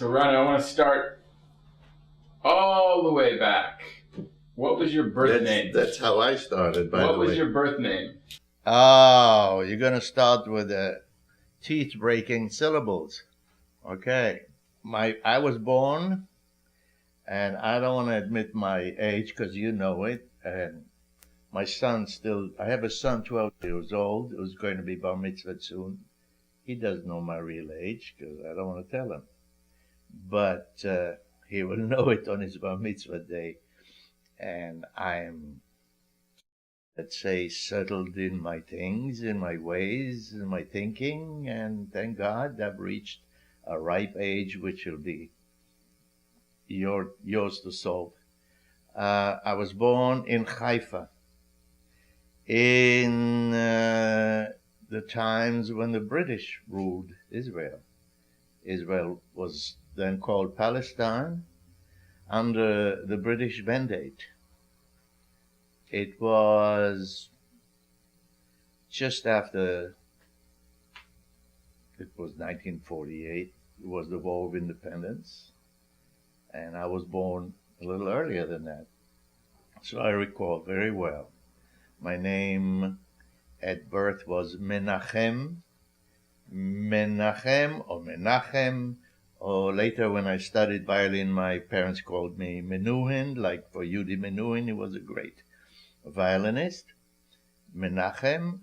So, Ronnie, I want to start all the way back. What was your birth name? That's how I started, by the way. What was your birth name? Oh, you're going to start with the teeth-breaking syllables. Okay. I was born, and I don't want to admit my age because you know it, and my son I have a son 12 years old who's going to be bar mitzvah soon. He doesn't know my real age because I don't want to tell him. But he will know it on his bar mitzvah day. And I'm, let's say, settled in my things, in my ways, in my thinking. And thank God I've reached a ripe age which will be yours to solve. I was born in Haifa in the times when the British ruled Israel. Israel was then called Palestine under the British Mandate. It was just after, it was 1948, it was the War of Independence, and I was born a little earlier than that. So I recall very well. My name at birth was Menachem, or later when I studied violin, my parents called me Menuhin, like for Yudi Menuhin, he was a great violinist. Menachem,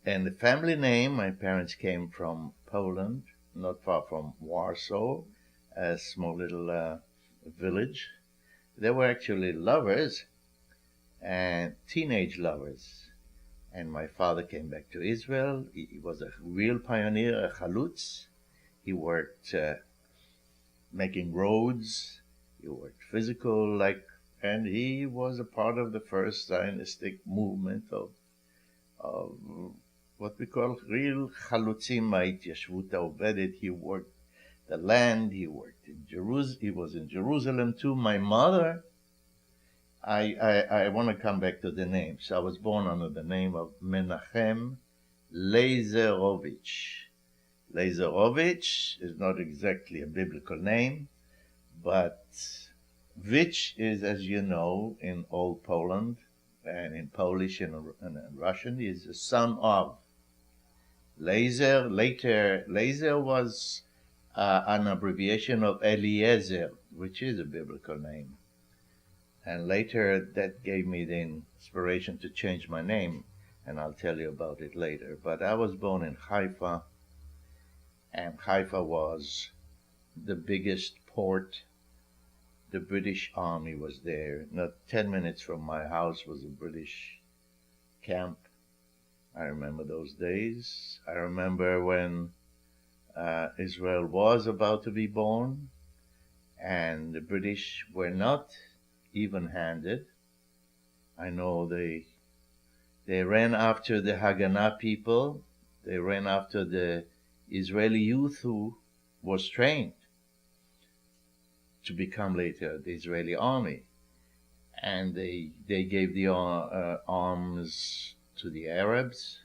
and the family name, my parents came from Poland, not far from Warsaw, a small little village. They were actually lovers, and teenage lovers. And my father came back to Israel. He was a real pioneer, a chalutz. He worked making roads. He worked physical, and he was a part of the first Zionistic movement of what we call real chalutzim ha'atyashvut ha'ovedet. He worked the land. He worked in Jerusalem. He was in Jerusalem too. My mother, I want to come back to the name. So I was born under the name of Menachem Lazarovich. Lazarovich is not exactly a biblical name, but Vich is, as you know, in Old Poland and in Polish and Russian, is the son of. Lazer was an abbreviation of Eliezer, which is a biblical name. And later that gave me the inspiration to change my name, and I'll tell you about it later. But I was born in Haifa, and Haifa was the biggest port. The British Army was there. Not 10 minutes from my house was a British camp. I remember those days. I remember when Israel was about to be born, and the British were not even-handed. I know they ran after the Haganah people. They ran after the Israeli youth who was trained to become later the Israeli army. And they gave the arms to the Arabs.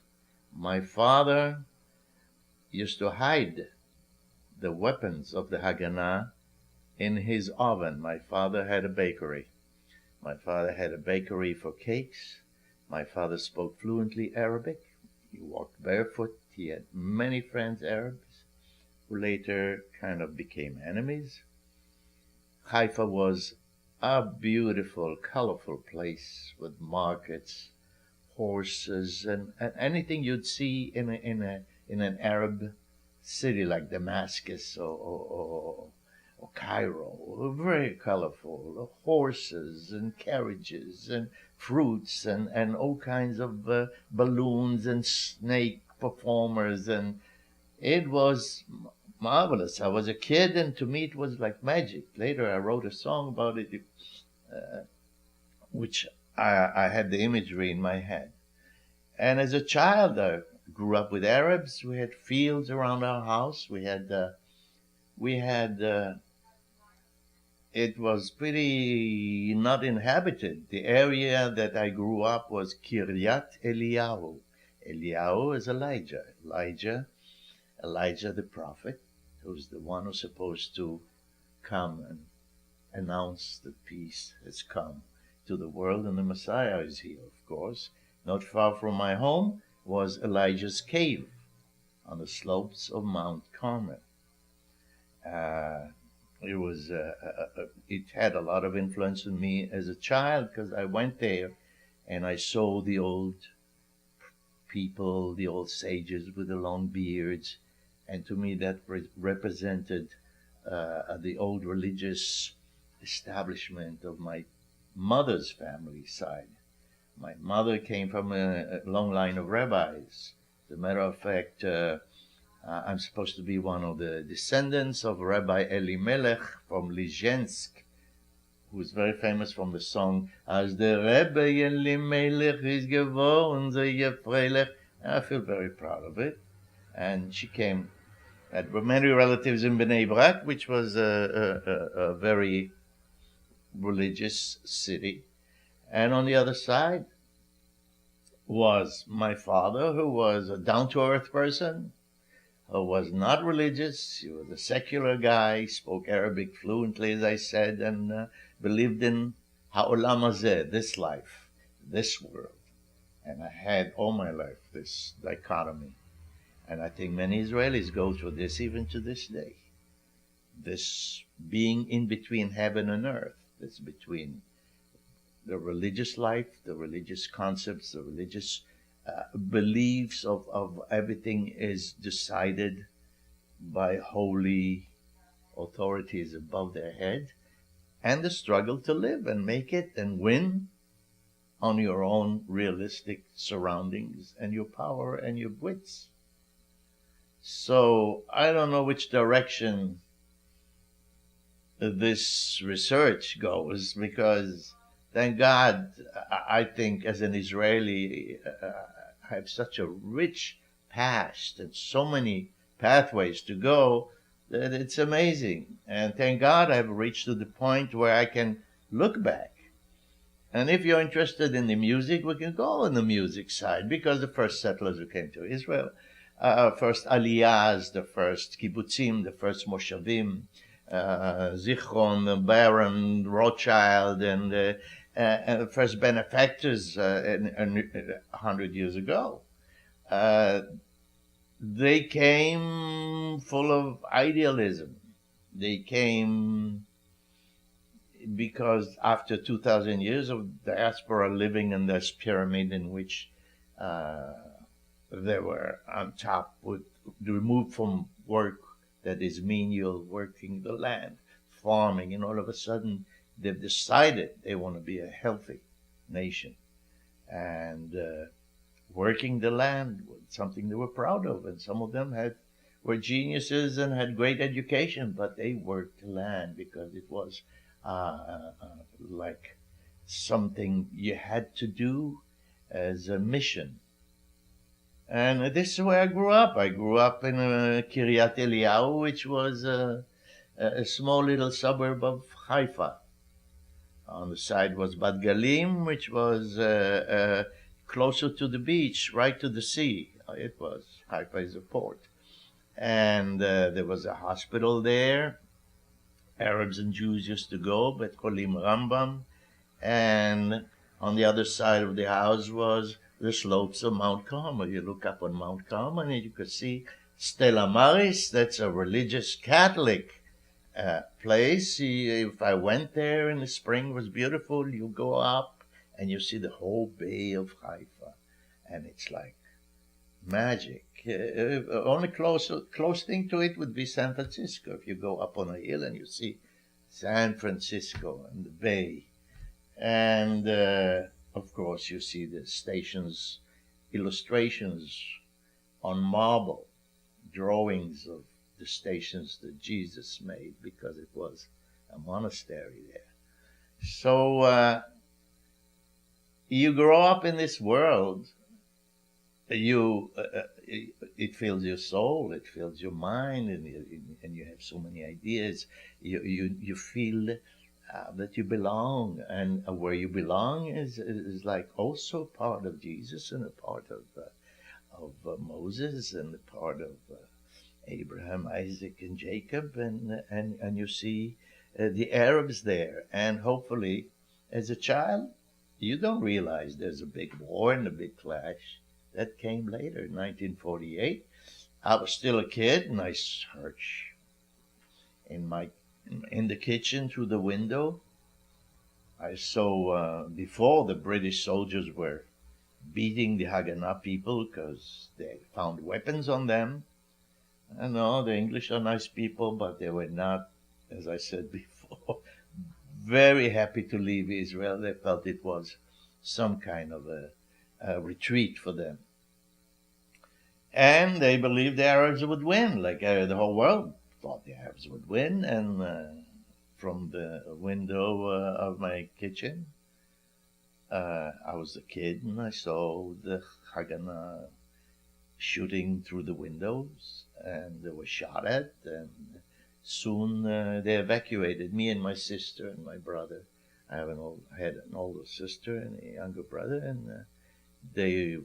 My father used to hide the weapons of the Haganah in his oven. My father had a bakery. My father had a bakery for cakes. My father spoke fluently Arabic. He walked barefoot. He had many friends, Arabs, who later kind of became enemies. Haifa was a beautiful, colorful place with markets, horses, and anything you'd see in an Arab city like Damascus or Cairo. Very colorful, horses and carriages and fruits and all kinds of balloons and snake performers, and it was marvelous. I was a kid, and to me it was like magic. Later I wrote a song about it, which I had the imagery in my head. And as a child, I grew up with Arabs. We had fields around our house. It was pretty not inhabited. The area that I grew up was Kiryat Eliyahu. Eliyahu is Elijah the prophet, who's the one who's supposed to come and announce that peace has come to the world, and the Messiah is here, of course. Not far from my home was Elijah's cave on the slopes of Mount Carmel. Uh, it had a lot of influence on me as a child because I went there and I saw the old people, the old sages with the long beards, and to me that represented the old religious establishment of my mother's family side. My mother came from a long line of rabbis. As a matter of fact, I'm supposed to be one of the descendants of Rabbi Elimelech from Lizhensk, who is very famous from the song, As the Rebbe Elimelech is geworden, sehr freilich. I feel very proud of it. And she came, had many relatives in Bnei Brak, which was a very religious city. And on the other side was my father, who was a down-to-earth person, who was not religious. He was a secular guy, spoke Arabic fluently, as I said, and believed in ha'olam hazeh, this life, this world. And I had all my life this dichotomy. And I think many Israelis go through this even to this day. This being in between heaven and earth, this between the religious life, the religious concepts, the religious beliefs of everything is decided by holy authorities above their head, and the struggle to live and make it and win on your own realistic surroundings and your power and your wits. So I don't know which direction this research goes, because thank God, I think as an Israeli, I have such a rich past and so many pathways to go that it's amazing. And thank God I've reached to the point where I can look back. And if you're interested in the music, we can go on the music side, because the first settlers who came to Israel, first aliyahs, the first kibbutzim, the first moshavim, Zichron, Baron, Rothschild, and the first benefactors 100 years ago. They came full of idealism. They came because after 2,000 years of diaspora living in this pyramid in which they were on top, removed from work that is menial, working the land, farming, and all of a sudden they've decided they want to be a healthy nation. And working the land was something they were proud of, and some of them were geniuses and had great education, but they worked the land because it was like something you had to do as a mission. And this is where I grew up. I grew up in Kiryat Eliyahu, which was a small little suburb of Haifa. On the side was Bat Galim, which was closer to the beach, right to the sea. It was. Haifa is a port. And there was a hospital there. Arabs and Jews used to go, Bet Cholim Rambam. And on the other side of the house was the slopes of Mount Carmel. You look up on Mount Carmel and you could see Stella Maris. That's a religious Catholic place. If I went there in the spring, it was beautiful. You go up and you see the whole Bay of Haifa, and it's like magic. Only close thing to it would be San Francisco. If you go up on a hill and you see San Francisco and the Bay, and of course you see the stations, illustrations on marble, drawings of the stations that Jesus made, because it was a monastery there. So you grow up in this world. It fills your soul, it fills your mind, and you have so many ideas. You feel that you belong, and where you belong is like also part of Jesus and a part of Moses and a part of Abraham, Isaac, and Jacob, and you see the Arabs there. And hopefully, as a child, you don't realize there's a big war and a big clash. That came later, 1948. I was still a kid, and I searched in the kitchen through the window. I saw before the British soldiers were beating the Haganah people because they found weapons on them. I know the English are nice people, but they were not, as I said before, very happy to leave Israel. They felt it was some kind of a retreat for them. And they believed the Arabs would win, like the whole world thought the Arabs would win. And from the window of my kitchen, I was a kid, and I saw the Haganah shooting through the windows, and they were shot at, and soon they evacuated me and my sister and my brother. I had an older sister and a younger brother, and they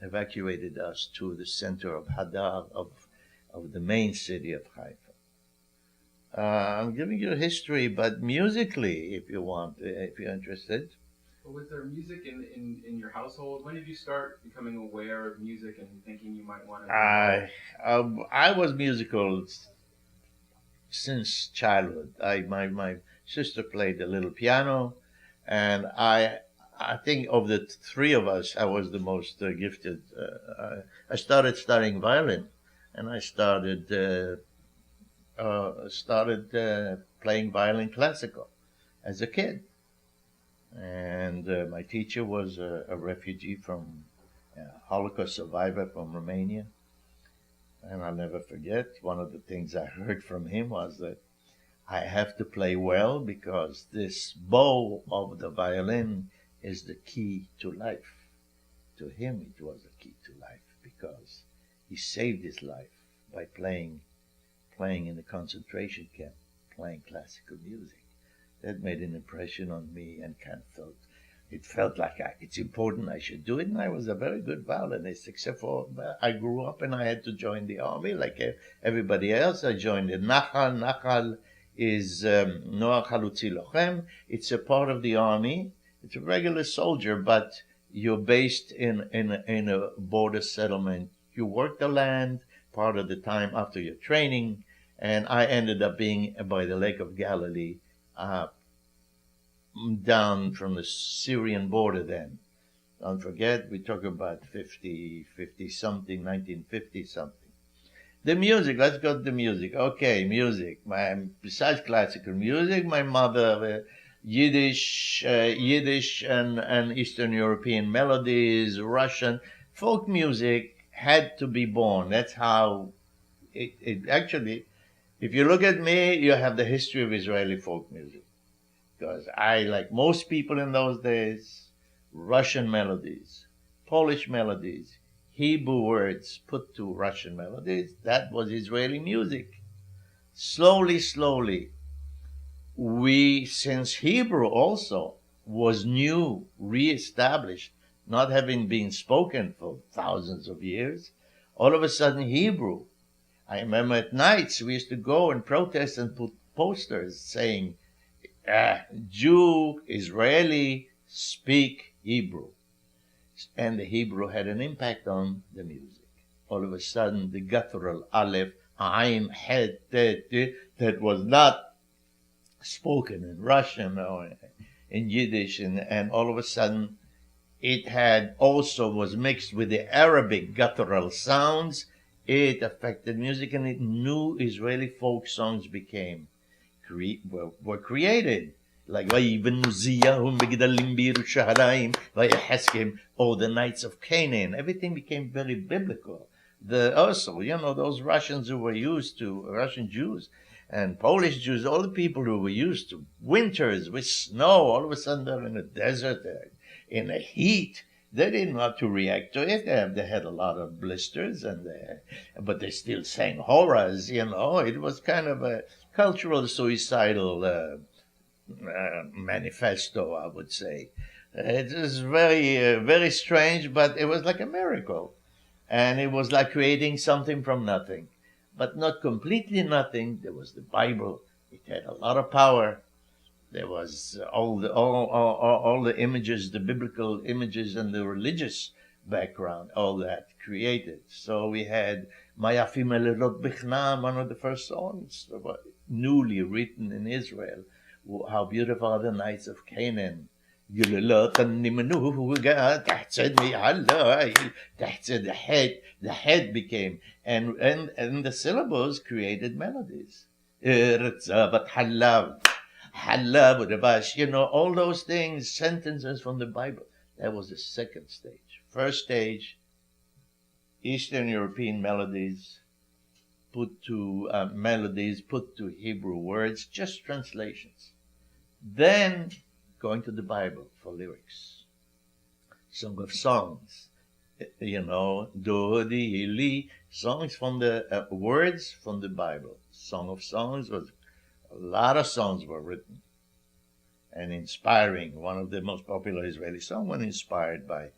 evacuated us to the center of Hadar, of the main city of Haifa. I'm giving you a history, but musically, if you want, if you're interested. Was there music in your household? When did you start becoming aware of music and thinking you might want to? I was musical since childhood. My sister played a little piano, and I think of the three of us, I was the most gifted. I started studying violin, and I started playing violin classical as a kid. And my teacher was a refugee from Holocaust survivor from Romania. And I'll never forget, one of the things I heard from him was that I have to play well because this bow of the violin is the key to life. To him, it was the key to life because he saved his life by playing in the concentration camp, playing classical music. That made an impression on me, and it felt like it's important I should do it. And I was a very good violinist, except for I grew up and I had to join the army like everybody else. I joined the Nachal. Nachal is Noach Halutzi Lochem. It's a part of the army. It's a regular soldier, but you're based in a border settlement. You work the land part of the time after your training, and I ended up being by the Lake of Galilee, down from the Syrian border then. Don't forget, we talk about 50 something, 1950 something. The music, let's go to the music. Okay, music. Besides classical music, my mother, Yiddish and Eastern European melodies, Russian. Folk music had to be born. That's how it actually, if you look at me, you have the history of Israeli folk music. Because I, like most people in those days, Russian melodies, Polish melodies, Hebrew words put to Russian melodies, that was Israeli music. Slowly, since Hebrew also was new, re-established, not having been spoken for thousands of years, all of a sudden Hebrew. I remember at nights we used to go and protest and put posters saying, Jew, Israeli, speak Hebrew. And the Hebrew had an impact on the music. All of a sudden, the guttural Aleph, Ain, Het, that was not spoken in Russian or in Yiddish, and all of a sudden, it was mixed with the Arabic guttural sounds. It affected music, and new Israeli folk songs were created, like the Knights of Canaan. Everything became very biblical. Those Russians who were used to, Russian Jews and Polish Jews, all the people who were used to winters with snow, all of a sudden they're in a desert, in the heat. They didn't know how to react to it. They had a lot of blisters, but they still sang horrors. It was kind of a cultural suicidal manifesto, I would say. It was very, very strange, but it was like a miracle. And it was like creating something from nothing. But not completely nothing. There was the Bible, It had a lot of power. There was all the images, the biblical images, and the religious background, all that created. So we had Mayafim Elirot Bichnam, one of the first songs newly written in Israel. How beautiful are the nights of Canaan. That's it. That's it. The head became, and the syllables created melodies. Halab, Rabash, all those things, sentences from the Bible. That was the second stage. First stage, Eastern European melodies put to Hebrew words, just translations. Then going to the Bible for lyrics. Song of Songs, Dodi Li, songs from the words from the Bible. Song of Songs was a lot of songs were written and inspiring. One of the most popular Israeli songs was inspired by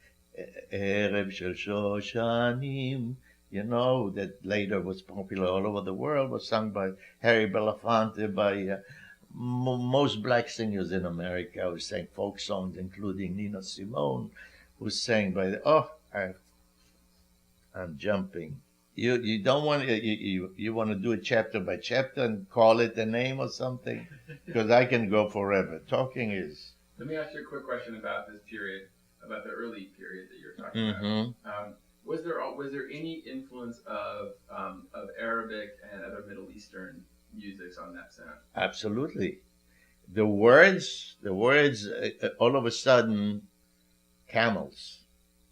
Erev Shel Shoshanim, that later was popular all over the world, was sung by Harry Belafonte, by most black singers in America who sang folk songs, including Nina Simone, who sang I'm jumping. You don't want you want to do it chapter by chapter and call it a name or something, because I can go forever. Talking is. Let me ask you a quick question about this period, about the early period that you're talking about. Was there any influence of Arabic and other Middle Eastern musics on that sound? Absolutely. The words. All of a sudden, camels.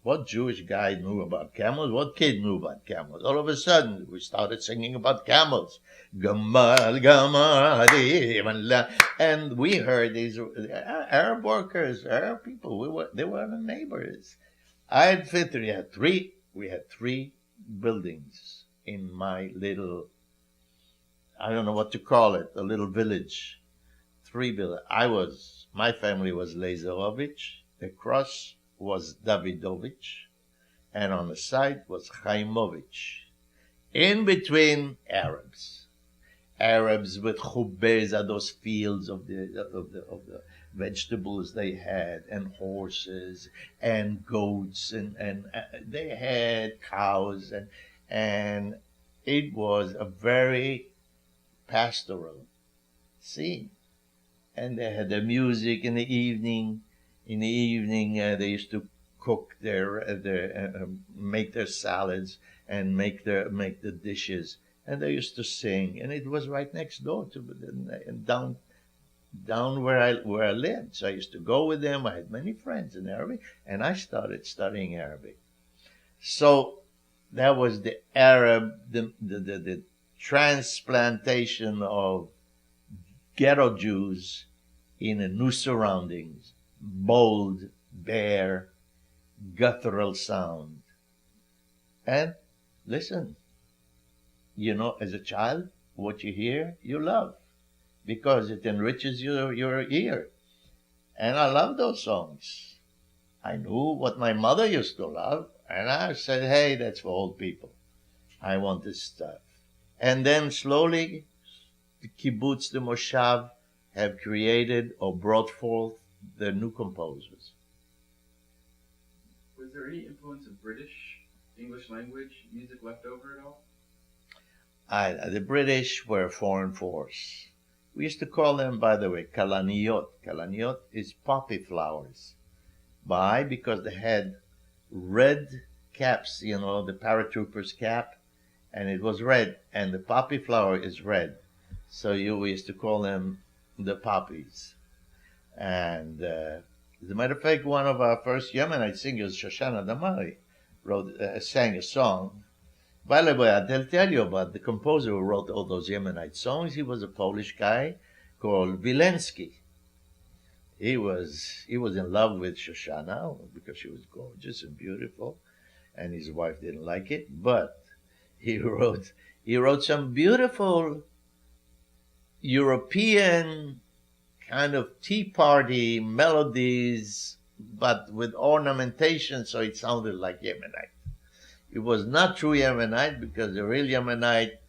What Jewish guy knew about camels? What kid knew about camels? All of a sudden, we started singing about camels. Gamal, gamal, and we heard these Arab workers, Arab people. They were the neighbors. Eid Fitr, we had three buildings in my little, I don't know what to call it, a little village. Three buildings. My family was Lazarovich. Across was Davidovich, and on the side was Chaimovich. In between, Arabs with chubeza, those fields of the vegetables they had, and horses and goats, and they had cows, and it was a very pastoral scene. And they had the music in the evening. In the evening, they used to cook make their salads and make the dishes, and they used to sing. And it was right next door to down where I lived. So I used to go with them. I had many friends in Arabic, and I started studying Arabic. So that was the the transplantation of ghetto Jews in a new surroundings. Bold, bare, guttural sound. And listen, as a child, what you hear, you love, because it enriches your ear. And I love those songs. I knew what my mother used to love, and I said, hey, that's for old people. I want this stuff. And then slowly, the kibbutz, the moshav, have created or brought forth the new composers. Was there any influence of British English language music left over at all? The British were a foreign force. We used to call them, by the way, kalaniyot. Kalaniyot is poppy flowers. Why? Because they had red caps, the paratrooper's cap, and it was red, and the poppy flower is red. So we used to call them the poppies. And as a matter of fact, one of our first Yemenite singers, Shoshana Damari, sang a song. By the way, I'll tell you about the composer who wrote all those Yemenite songs. He was a Polish guy called Wilenski. He was in love with Shoshana because she was gorgeous and beautiful, and his wife didn't like it. But he wrote some beautiful European kind of tea party melodies, but with ornamentation, so it sounded like Yemenite. It was not true Yemenite, because the real Yemenite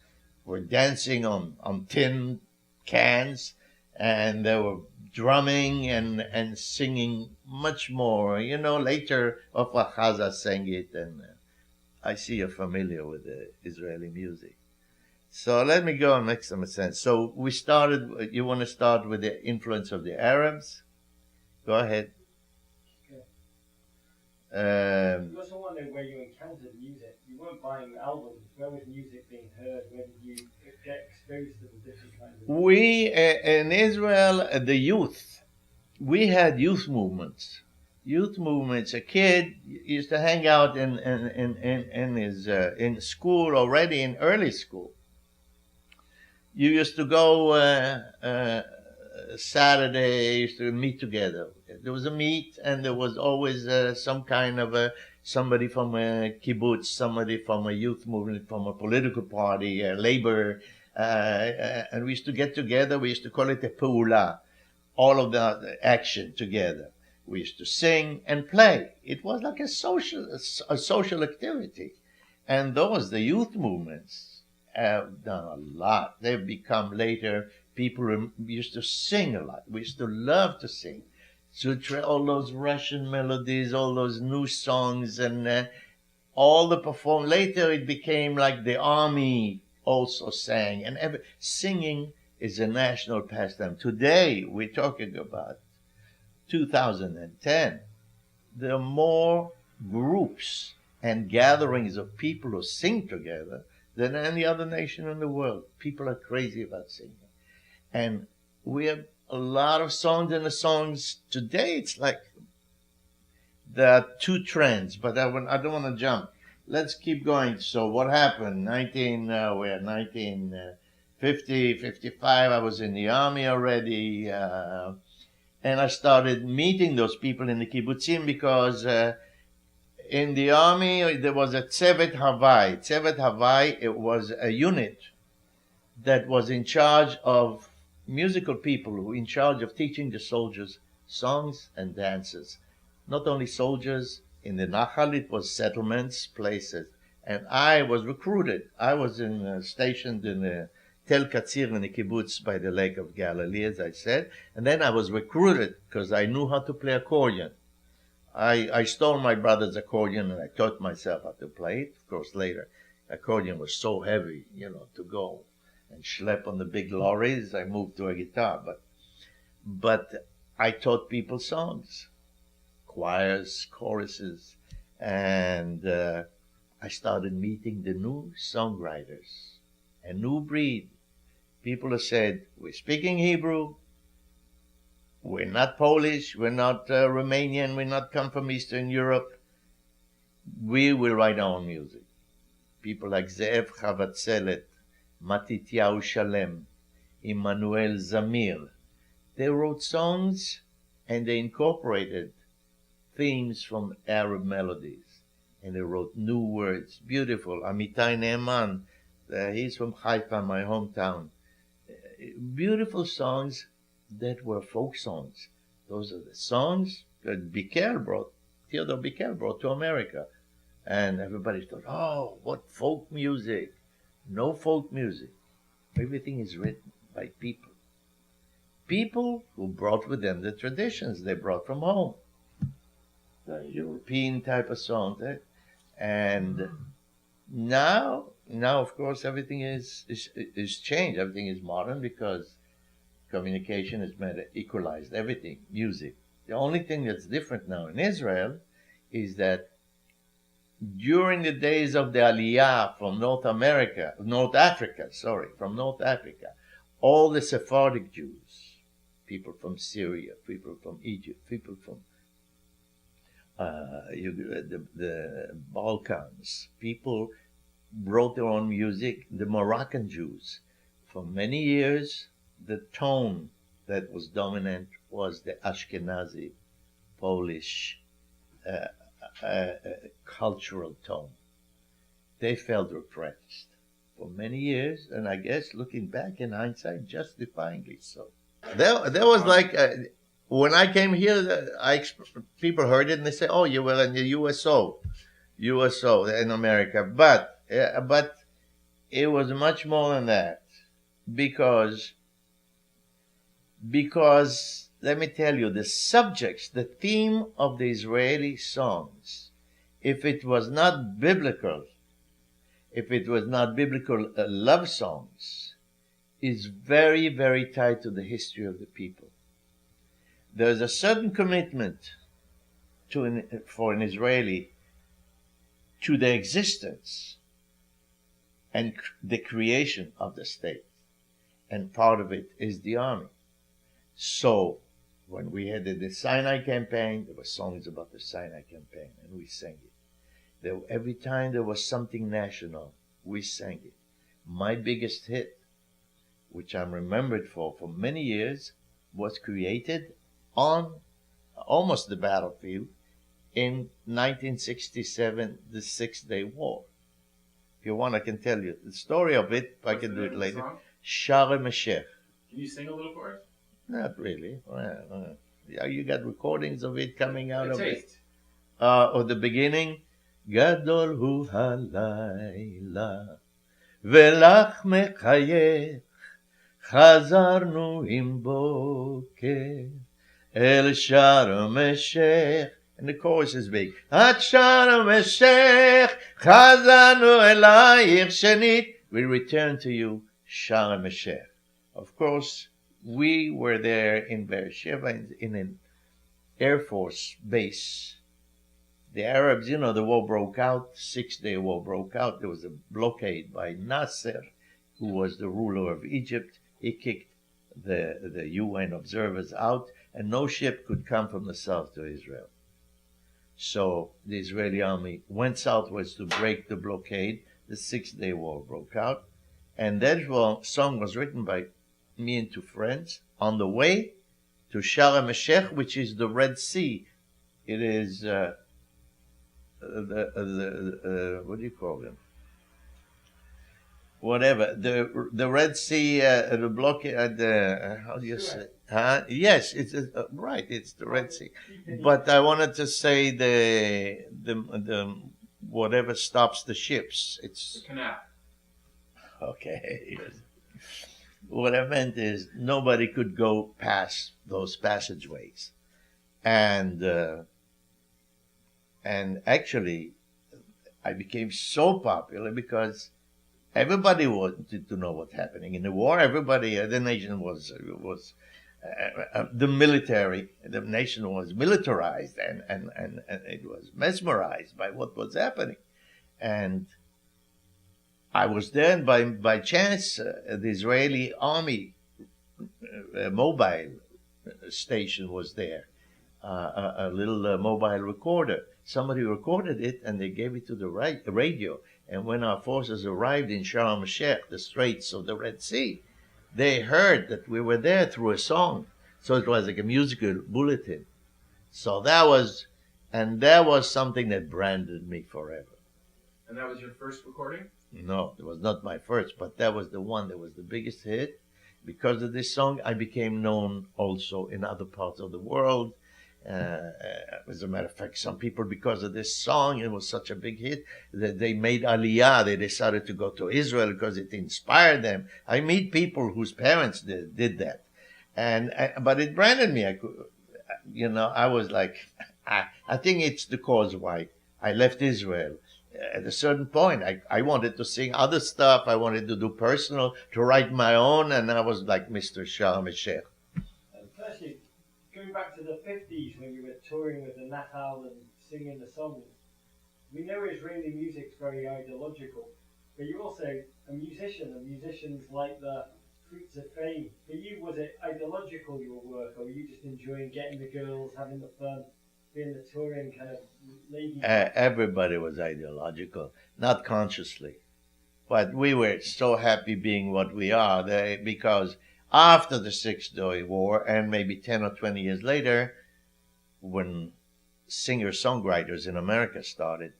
were dancing on tin cans, and they were drumming and singing much more. Later, Ofra Haza sang it, and I see you're familiar with the Israeli music. So let me go and make some sense. So we started, you want to start with the influence of the Arabs? Go ahead. You also want to know where you encountered music. You weren't buying albums. Where was music being heard? Where did you get exposed to the different kinds of music? We, in Israel, the youth, we had youth movements. Youth movements. A kid used to hang out in school already, in early school. You used to go Saturday, used to meet together. There was a meet, and there was always some kind of somebody from a kibbutz, somebody from a youth movement, from a political party, labor, and we used to get together. We used to call it a peula, all of the action together. We used to sing and play. It was like a social activity, and the youth movements have done a lot. They've become later people who used to sing a lot. We used to love to sing. So all those Russian melodies, all those new songs, and all the perform. Later it became like the army also sang, and singing is a national pastime. Today we're talking about 2010. There are more groups and gatherings of people who sing together than any other nation in the world. People are crazy about singing. And we have a lot of songs, and the songs today, it's like there are two trends, but I don't want to jump. Let's keep going. So what happened? 1950, 55, I was in the army already, and I started meeting those people in the kibbutzim because in the army there was a Tzevet Havai. Tzevet Havai, it was a unit that was in charge of musical people who were in charge of teaching the soldiers songs and dances. Not only soldiers, in the Nachal it was settlements, places. And I was recruited. I was stationed in Tel Katzir in the kibbutz by the Lake of Galilee, as I said. And then I was recruited because I knew how to play accordion. I stole my brother's accordion and I taught myself how to play it. Of course, later, accordion was so heavy, to go and schlep on the big lorries. I moved to a guitar, but I taught people songs, choirs, choruses, and I started meeting the new songwriters, a new breed. People who said, we're speaking Hebrew, we're not Polish, we're not Romanian, we're not come from Eastern Europe, we will write our own music. People like Ze'ev Chavatzelet, Matityahu Shalem, Immanuel Zamir. They wrote songs and they incorporated themes from Arab melodies. And they wrote new words, beautiful. Amitai Ne'eman, he's from Haifa, my hometown. Beautiful songs that were folk songs. Those are the songs that Theodore Bickel brought to America. And everybody thought, oh, what folk music. No folk music. Everything is written by people. People who brought with them the traditions they brought from home. The European type of songs. And now, of course, everything is changed. Everything is modern because communication has equalized everything, music. The only thing that's different now in Israel is that during the days of the Aliyah from North Africa, all the Sephardic Jews, people from Syria, people from Egypt, people from the Balkans, people wrote their own music. The Moroccan Jews, for many years, the tone that was dominant was the Ashkenazi, Polish, cultural tone. They felt repressed for many years, and I guess looking back in hindsight, justifyingly so. There was like when I came here, people heard it and they say, "Oh, you were in the USO in America," but it was much more than that because Because, let me tell you, the subjects, the theme of the Israeli songs, if it was not biblical, love songs, is very, very tied to the history of the people. There's a certain commitment for an Israeli to the existence and the creation of the state. And part of it is the army. So, when we had the Sinai campaign, there were songs about the Sinai campaign, and we sang it. Every time there was something national, we sang it. My biggest hit, which I'm remembered for many years, was created on almost the battlefield in 1967, the Six-Day War. If you want, I can tell you the story of it. I can do it later. Sharem Eshech. Can you sing a little for us? Not really. Well, you got recordings of it coming out of taste. it. Of the beginning. Gadol hu halayla, velach mechayech, chazarnu im boker, el Sharem Eshech. And the chorus is big. At Sharem Eshech, chazarnu elayich shenit. We return to you, Sharem Eshech. Of course, we were there in Beersheba in an Air Force base. The Arabs, the war broke out, Six-Day War broke out. There was a blockade by Nasser, who was the ruler of Egypt. He kicked the UN observers out, and no ship could come from the south to Israel. So the Israeli army went southwards to break the blockade. The Six-Day War broke out. And that song was written by me and two friends on the way to Sharem Eshech, which is the Red Sea. It is what do you call them? Whatever, the Red Sea, the blockade. How do you say? Yes, it's right. It's the Red Sea. But I wanted to say the whatever stops the ships. It's the canal. Okay. What I meant is nobody could go past those passageways, and actually, I became so popular because everybody wanted to know what's happening in the war. Everybody, the nation was the military. The nation was militarized, and it was mesmerized by what was happening, and I was there, and by chance, the Israeli army mobile station was there, a little mobile recorder. Somebody recorded it, and they gave it to the radio. And when our forces arrived in Sharm el-Sheikh, the Straits of the Red Sea, they heard that we were there through a song. So it was like a musical bulletin. So that was something that branded me forever. And that was your first recording? No, it was not my first, but that was the one that was the biggest hit. Because of this song, I became known also in other parts of the world. As a matter of fact, some people, because of this song, it was such a big hit that they made Aliyah. They decided to go to Israel because it inspired them. I meet people whose parents did that, but it branded me. I was like, I think it's the cause why I left Israel. At a certain point, I wanted to sing other stuff. I wanted to do personal, to write my own, and I was like Mr. Sharm el-Sheikh. Firstly, going back to the 50s when you were touring with the Nahal and singing the songs, we know Israeli music's very ideological, but you're also a musician, and musicians like the fruits of fame. For you, was it ideological, your work, or were you just enjoying getting the girls, having the fun, being the touring kind of lady? Everybody was ideological, not consciously. But we were so happy being what we are because after the Six-Day War, and maybe 10 or 20 years later, when singer-songwriters in America started,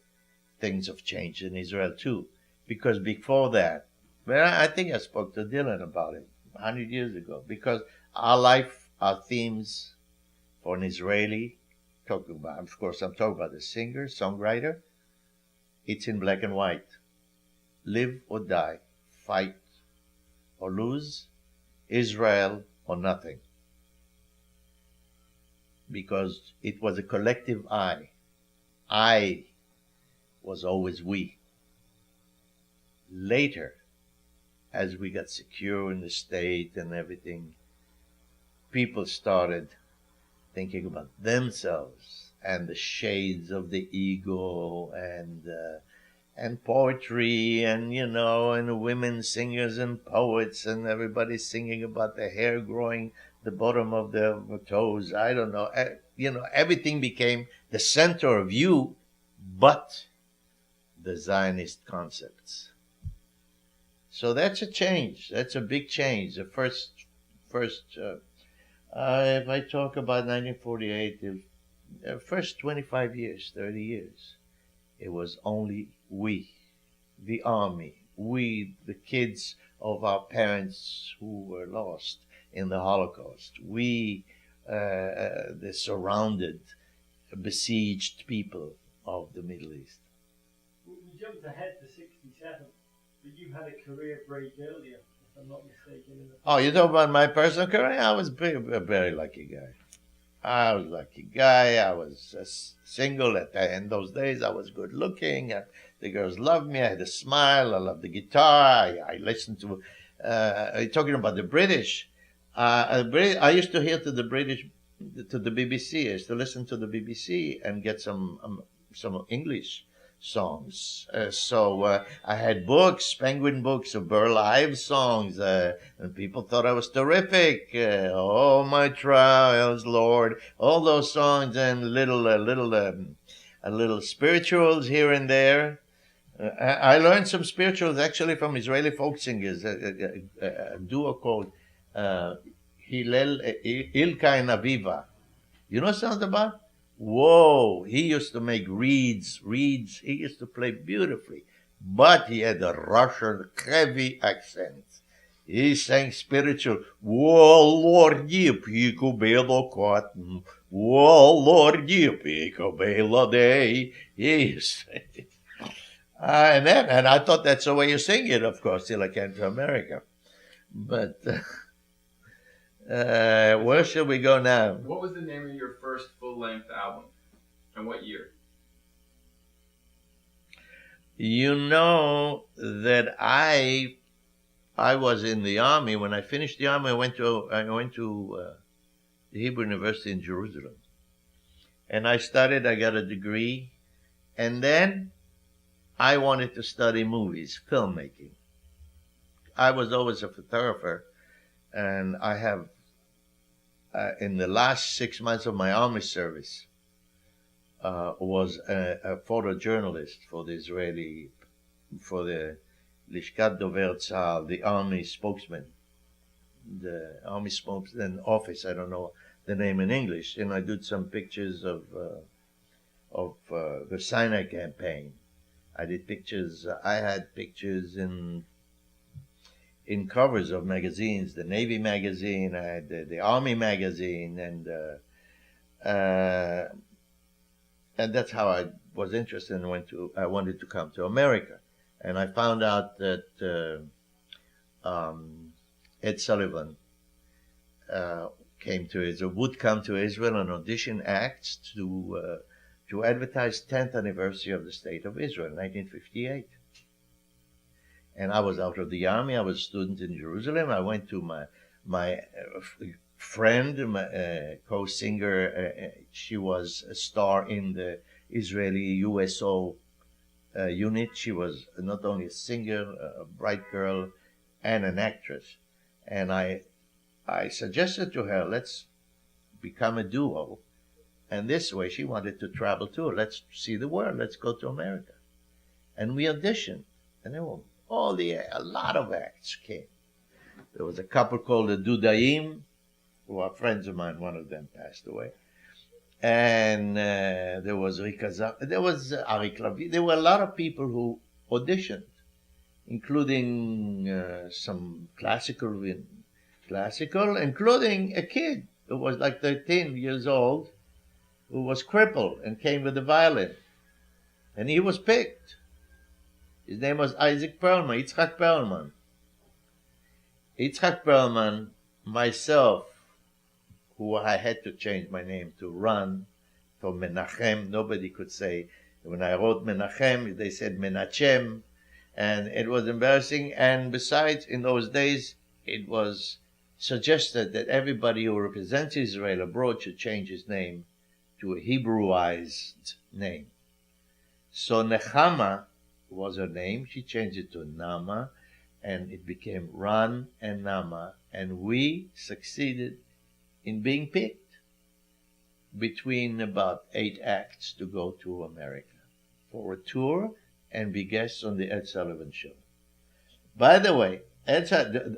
things have changed in Israel too. Because before that, I think I spoke to Dylan about it 100 years ago, because our life, our themes for an Israeli, of course I'm talking about the singer, songwriter, it's in black and white. Live or die, fight or lose, Israel or nothing. because it was a collective I. I was always we. Later, as we got secure in the state and everything, people started thinking about themselves and the shades of the ego and poetry and and women singers and poets and everybody singing about the hair growing the bottom of their toes. I don't know. Everything became the center of you, but the Zionist concepts. So that's a change. That's a big change. The first. If I talk about 1948, the first 25 years, 30 years, it was only we, the army, we, the kids of our parents who were lost in the Holocaust, we, the surrounded, besieged people of the Middle East. We jumped ahead to 67, but you had a career break earlier, if I'm not mistaken. Oh, you talk about my personal career? I was a very lucky guy. I was a lucky guy. I was single in those days. I was good looking. The girls loved me. I had a smile. I loved the guitar. I listened to. Talking about the British, I used to hear to the British, to the BBC. I used to listen to the BBC and get some English songs. So I had books, Penguin books of Burl Ives songs, and people thought I was terrific. Oh, my trials, Lord, all those songs and little spirituals here and there. I learned some spirituals actually from Israeli folk singers, a duo called Hillel, Ilka and Aviva. You know something about? Whoa, he used to make reeds. He used to play beautifully, but he had a Russian heavy accent. He sang spiritual. Whoa, Lord, yipiku belo cotton. Whoa, Lord, yipiku belo day. Yes. And I thought that's the way you sing it, of course, till I came to America. But where should we go now? What was the name of your first full-length album, and what year? You know that I was in the army. When I finished the army, I went to the Hebrew University in Jerusalem, and I studied. I got a degree, and then I wanted to study movies, filmmaking. I was always a photographer, and I have. In the last 6 months of my army service, was a photojournalist for the Lishkat Dover Tzahal, the army spokesman, the army spokesman office. I don't know the name in English, and I did some pictures of the Sinai campaign. I did pictures. I had pictures in covers of magazines, the Navy magazine, I had the Army magazine, and that's how I was interested and I wanted to come to America. And I found out that Ed Sullivan would come to Israel and audition acts to advertise 10th anniversary of the State of Israel, 1958. And I was out of the army. I was a student in Jerusalem. I went to my friend, my co-singer. She was a star in the Israeli USO unit. She was not only a singer, a bright girl, and an actress. And I suggested to her, let's become a duo. And this way, she wanted to travel too. Let's see the world. Let's go to America. And we auditioned. And there were a lot of acts came. There was a couple called the Dudaim, who are friends of mine. One of them passed away. And there was there was Arik Lavi. There were a lot of people who auditioned, including some classical, including a kid who was like 13 years old, who was crippled and came with a violin. And he was picked. His name was Yitzhak Perlman. Yitzhak Perlman, myself, who I had to change my name to Ran, from Menachem. Nobody could say. When I wrote Menachem, they said Menachem, and it was embarrassing. And besides, in those days, it was suggested that everybody who represents Israel abroad should change his name to a Hebrewized name. So Nechama was her name. She changed it to Nama, and it became Ran and Nama, and we succeeded in being picked between about 8 acts to go to America for a tour and be guests on the Ed Sullivan Show. By the way,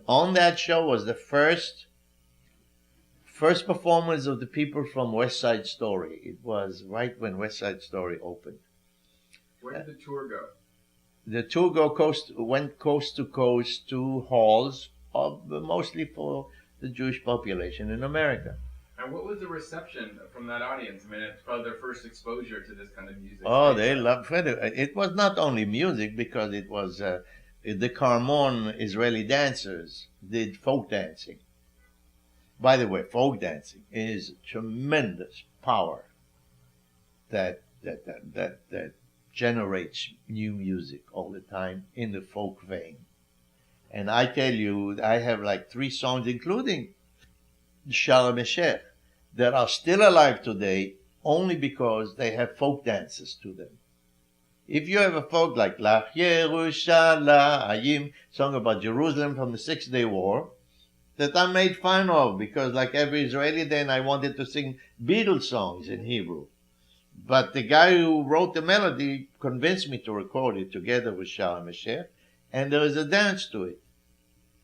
on that show was the first performance of the people from West Side Story. It was right when West Side Story opened. Where did the tour go? The tour went coast to coast to halls, mostly for the Jewish population in America. And what was the reception from that audience? I mean, it's probably their first exposure to this kind of music. Oh, they loved it. It was not only music, because it was the Carmon Israeli dancers did folk dancing. By the way, folk dancing is tremendous power that generates new music all the time in the folk vein. And I tell you, I have like 3 songs, including Shalom Eshech, that are still alive today only because they have folk dances to them. If you have a folk like Lach Yerushalayim, song about Jerusalem from the 6-Day War, that I made fun of, because like every Israeli then I wanted to sing Beatles songs in Hebrew. But the guy who wrote the melody convinced me to record it together with Shalom Eshech, and there is a dance to it.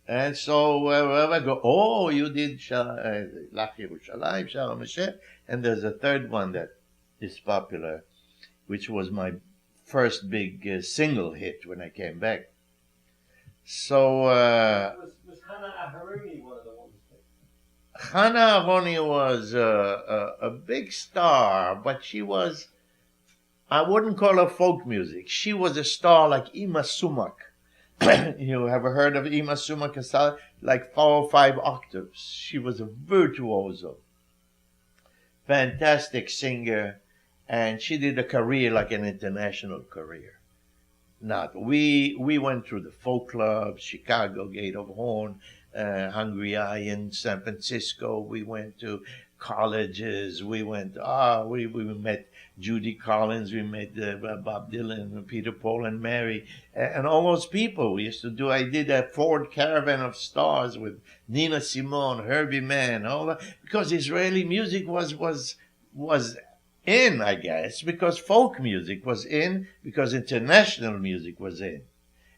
And so wherever I go, oh, you did Lach Yerushalayim, Shalom Eshech, and there's a third one that is popular, which was my first big single hit when I came back. So was Hannah Aharoni one of the ones? Hannah Aharoni was a big star, but she was, I wouldn't call her folk music. She was a star like Ima Sumak. You ever heard of Ima Sumak? Like 4 or 5 octaves. She was a virtuoso. Fantastic singer. And she did a career like an international career. Now, we went through the folk clubs, Chicago, Gate of Horn, Hungry Eye in San Francisco. We went to colleges. We met Judy Collins. We met Bob Dylan, Peter, Paul, and Mary, and all those people. I did a Ford Caravan of Stars with Nina Simone, Herbie Mann, all that, because Israeli music was in, I guess, because folk music was in, because international music was in.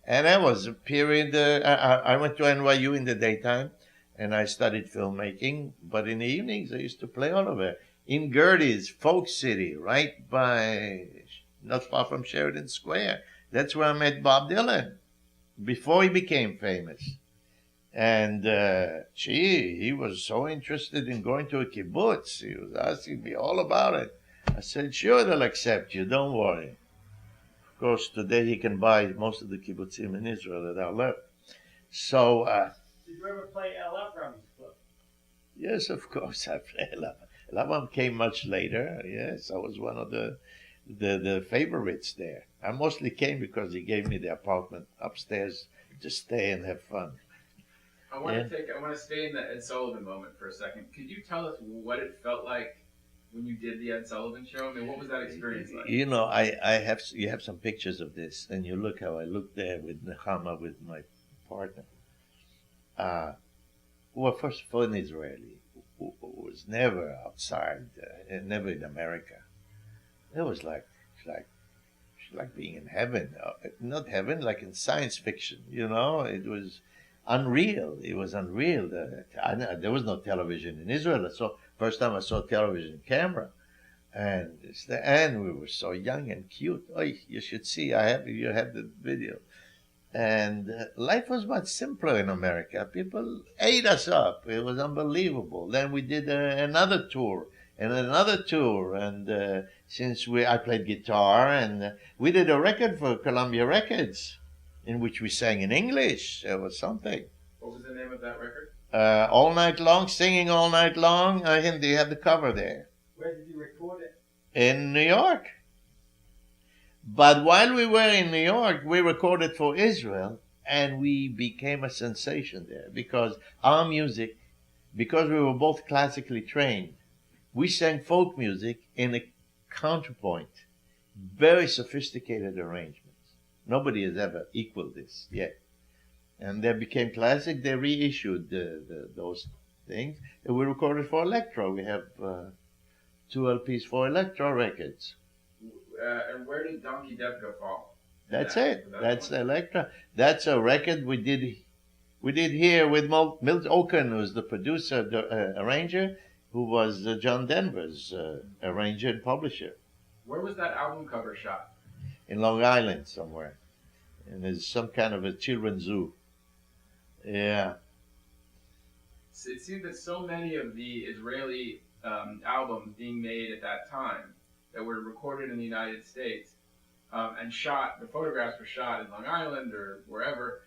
And that was a period, I went to NYU in the daytime, and I studied filmmaking, but in the evenings I used to play all over. In Gertie's, Folk City, right by, not far from Sheridan Square. That's where I met Bob Dylan, before he became famous. And he was so interested in going to a kibbutz. He was asking me all about it. I said, sure, they'll accept you, don't worry. Of course, today he can buy most of the kibbutzim in Israel that are left. So, did you ever play El Avram's club? Yes, of course, I played El Avram. El Avram came much later. Yes, I was one of the favorites there. I mostly came because he gave me the apartment upstairs to stay and have fun. I want to stay in the Ed Sullivan moment for a second. Could you tell us what it felt like when you did the Ed Sullivan Show? I mean, what was that experience like? You know, you have some pictures of this, and you look how I looked there with Nechama, with my partner. Well, first of all, an Israeli who was never outside, never in America. It was like being in heaven, not heaven, like in science fiction. You know, it was unreal. It was unreal. There was no television in Israel. So first time I saw television camera, and we were so young and cute. Oh, you should see. You have the video. And life was much simpler in America. People ate us up. It was unbelievable. Then we did another tour and another tour. And since I played guitar, and we did a record for Columbia Records in which we sang in English. It was something. What was the name of that record? all night long, singing all night long. I think they have the cover there. Where did you record it? In New York. But while we were in New York, we recorded for Israel, and we became a sensation there because our music, because we were both classically trained, we sang folk music in a counterpoint, very sophisticated arrangements. Nobody has ever equaled this yet. And they became classic. They reissued those things. And we recorded for Electro. We have 2 LPs for Electro records. And where did Donkey Debka fall? That's it. That's Electro. That's a record we did here with Milt Oken, who's the producer, the arranger, who was John Denver's arranger and publisher. Where was that album cover shot? In Long Island somewhere. And there's some kind of a children's zoo. Yeah. It seemed that so many of the Israeli albums being made at that time that were recorded in the United States and shot, the photographs were shot in Long Island or wherever.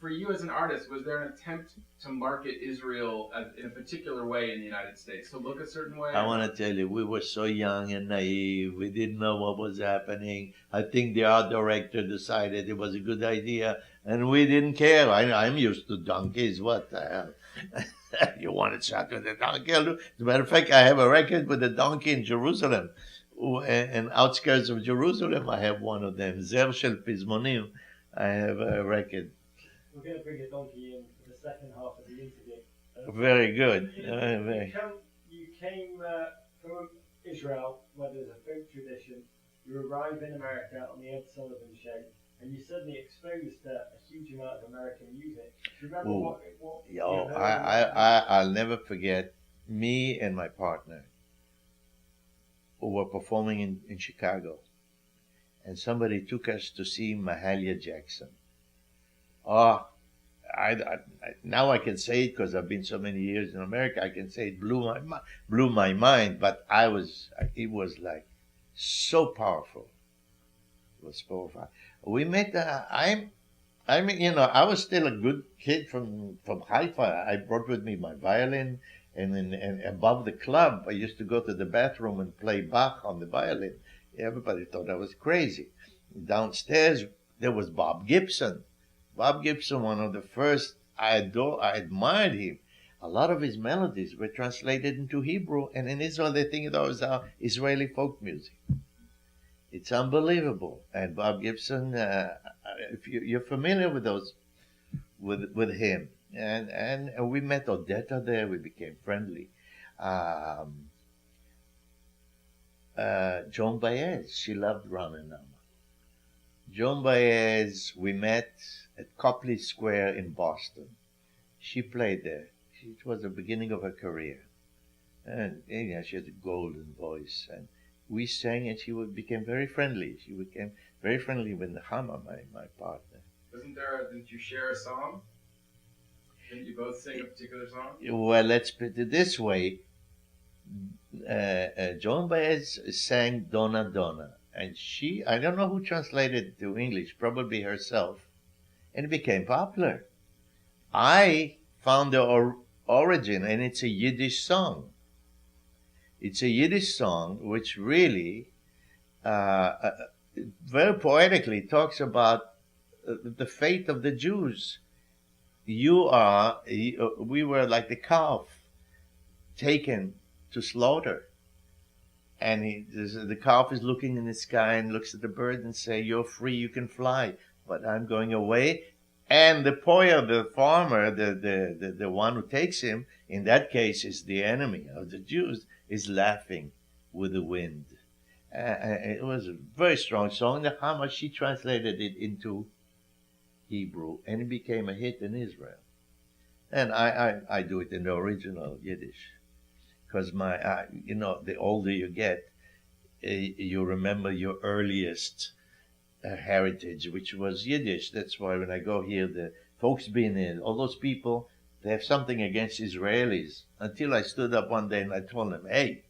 For you as an artist, was there an attempt to market Israel in a particular way in the United States, to look a certain way? I want to tell you, we were so young and naive. We didn't know what was happening. I think the art director decided it was a good idea, and we didn't care. I'm used to donkeys. What the hell? You want to shot with a donkey? As a matter of fact, I have a record with a donkey in Jerusalem, in outskirts of Jerusalem. I have one of them, Zer Shel Pizmonim. I have a record. We're going to bring a donkey in for the second half of the interview. Very good. You came from Israel, where there's a folk tradition. You arrive in America on the Ed Sullivan Show, and you suddenly exposed to a huge amount of American music. Do you remember what you heard? I'll never forget me and my partner who were performing in Chicago, and somebody took us to see Mahalia Jackson. Oh, now I can say it because I've been so many years in America. I can say it blew my mind. But it was like so powerful. It was powerful. We met. I was still a good kid from Haifa. I brought with me my violin, and above the club, I used to go to the bathroom and play Bach on the violin. Everybody thought I was crazy. Downstairs there was Bob Gibson. Bob Gibson, one of the first, I admired him. A lot of his melodies were translated into Hebrew, and in Israel they think that was our Israeli folk music. It's unbelievable. And Bob Gibson, if you're familiar with those, with him, and we met Odetta there. We became friendly. Joan Baez, she loved Ra'anana. Joan Baez, we met at Copley Square in Boston. She played there. It was the beginning of her career. And she had a golden voice. And we sang, and she became very friendly. She became very friendly with Nechama, my partner. Didn't you share a song? Didn't you both sing a particular song? Well, let's put it this way. Joan Baez sang Donna Donna. And I don't know who translated it to English, probably herself. And it became popular. I found the origin, and it's a Yiddish song. It's a Yiddish song which really, very poetically, talks about the fate of the Jews. We were like the calf taken to slaughter. And the calf is looking in the sky and looks at the bird and say, "You're free, you can fly, but I'm going away." And the poya, the farmer, the one who takes him, in that case is the enemy of the Jews, is laughing with the wind. It was a very strong song. Nechama, she translated it into Hebrew, and it became a hit in Israel. And I do it in the original Yiddish. Because the older you get, you remember your earliest heritage, which was Yiddish. That's why when I go here, the folks being in, all those people, they have something against Israelis. Until I stood up one day and I told them, "Hey,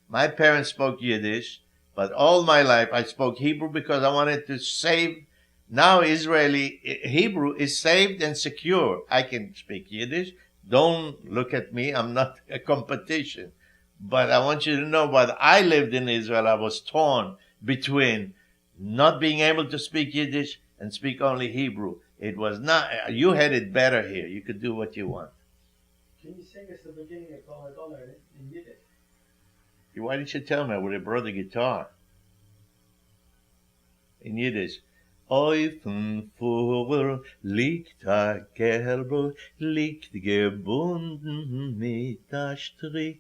my parents spoke Yiddish, but all my life I spoke Hebrew because I wanted to save Now Israeli Hebrew is saved and secure. I can speak Yiddish. Don't look at me. I'm not a competition. But I want you to know when I lived in Israel, I was torn between not being able to speak Yiddish and speak only Hebrew. It was not, you had it better here. You could do what you want. Can you sing us the beginning of Donner in Yiddish? Why didn't you tell me? I would have brought the guitar. In Yiddish. Eufen vor liegt a Gerber, liegt gebunden mit a Strick.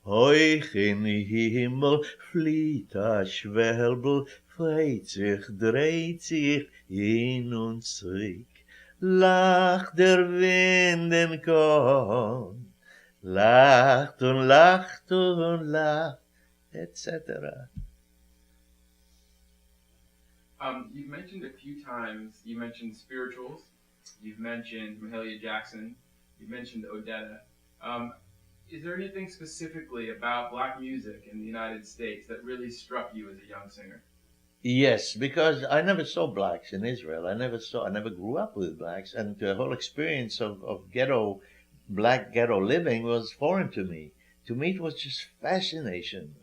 Hoch in Himmel flieht a Schwärbel, freit sich, dreht sich hin und zurück. Lacht der Wind in Korn, lacht und lacht und lacht, etc. You've mentioned a few times, you mentioned spirituals, you've mentioned Mahalia Jackson, you've mentioned Odetta. Is there anything specifically about black music in the United States that really struck you as a young singer? Yes, because I never saw blacks in Israel. I never grew up with blacks. And the whole experience of black ghetto living was foreign to me. To me, it was just fascination.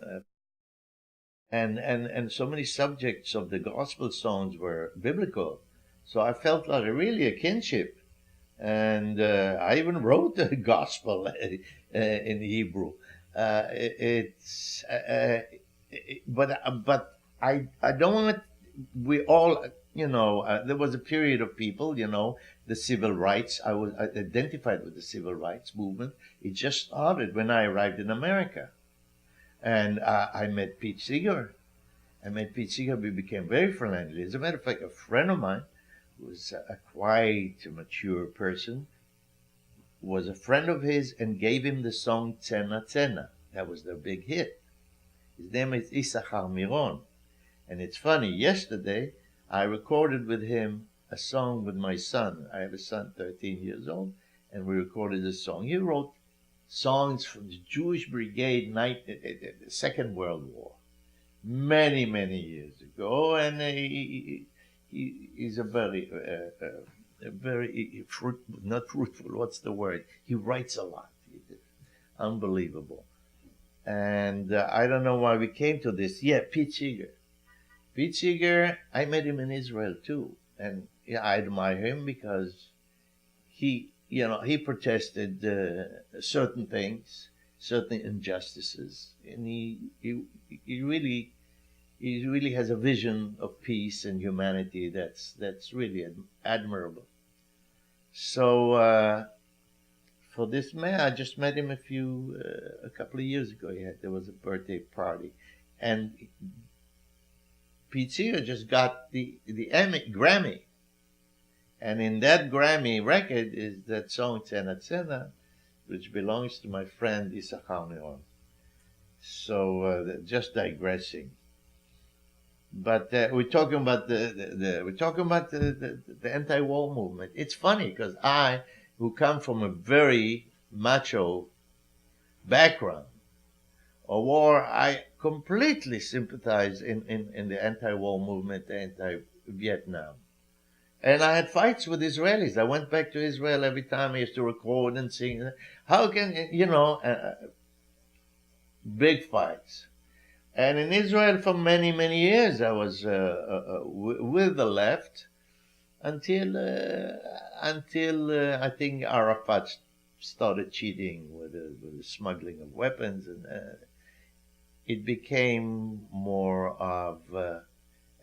And so many subjects of the gospel songs were biblical. So I felt like really a kinship. And I even wrote the gospel in Hebrew. But I don't want. We all, there was a period of people, the civil rights. I identified with the civil rights movement. It just started when I arrived in America. And I met Pete Seeger. We became very friendly. As a matter of fact, a friend of mine who was a quite mature person was a friend of his and gave him the song Tzena Tzena. That was their big hit. His name is Issachar Miron. And it's funny, yesterday I recorded with him a song with my son. I have a son, 13 years old, and we recorded a song. He wrote songs from the Jewish Brigade the Second World War, many, many years ago, and he's a very, not fruitful, what's the word? He writes a lot. Unbelievable. And I don't know why we came to this. Yeah, Pete Seeger. Pete Seeger, I met him in Israel too. And I admire him because he protested certain things, certain injustices, and he really has a vision of peace and humanity that's really admirable. So for this man, I just met him a couple of years ago. There was a birthday party, and Pete Seeger just got the Grammy. And in that Grammy record is that song Tzena Tzena, which belongs to my friend Issachar Miron. So just digressing. But we're talking about the anti-war movement. It's funny because I, who come from a very macho background of war, I completely sympathize in the anti-war movement, anti-Vietnam. And I had fights with Israelis. I went back to Israel every time. I used to record and sing. How can, big fights. And in Israel for many, many years, I was with the left until I think Arafat started cheating with the smuggling of weapons. And it became more of a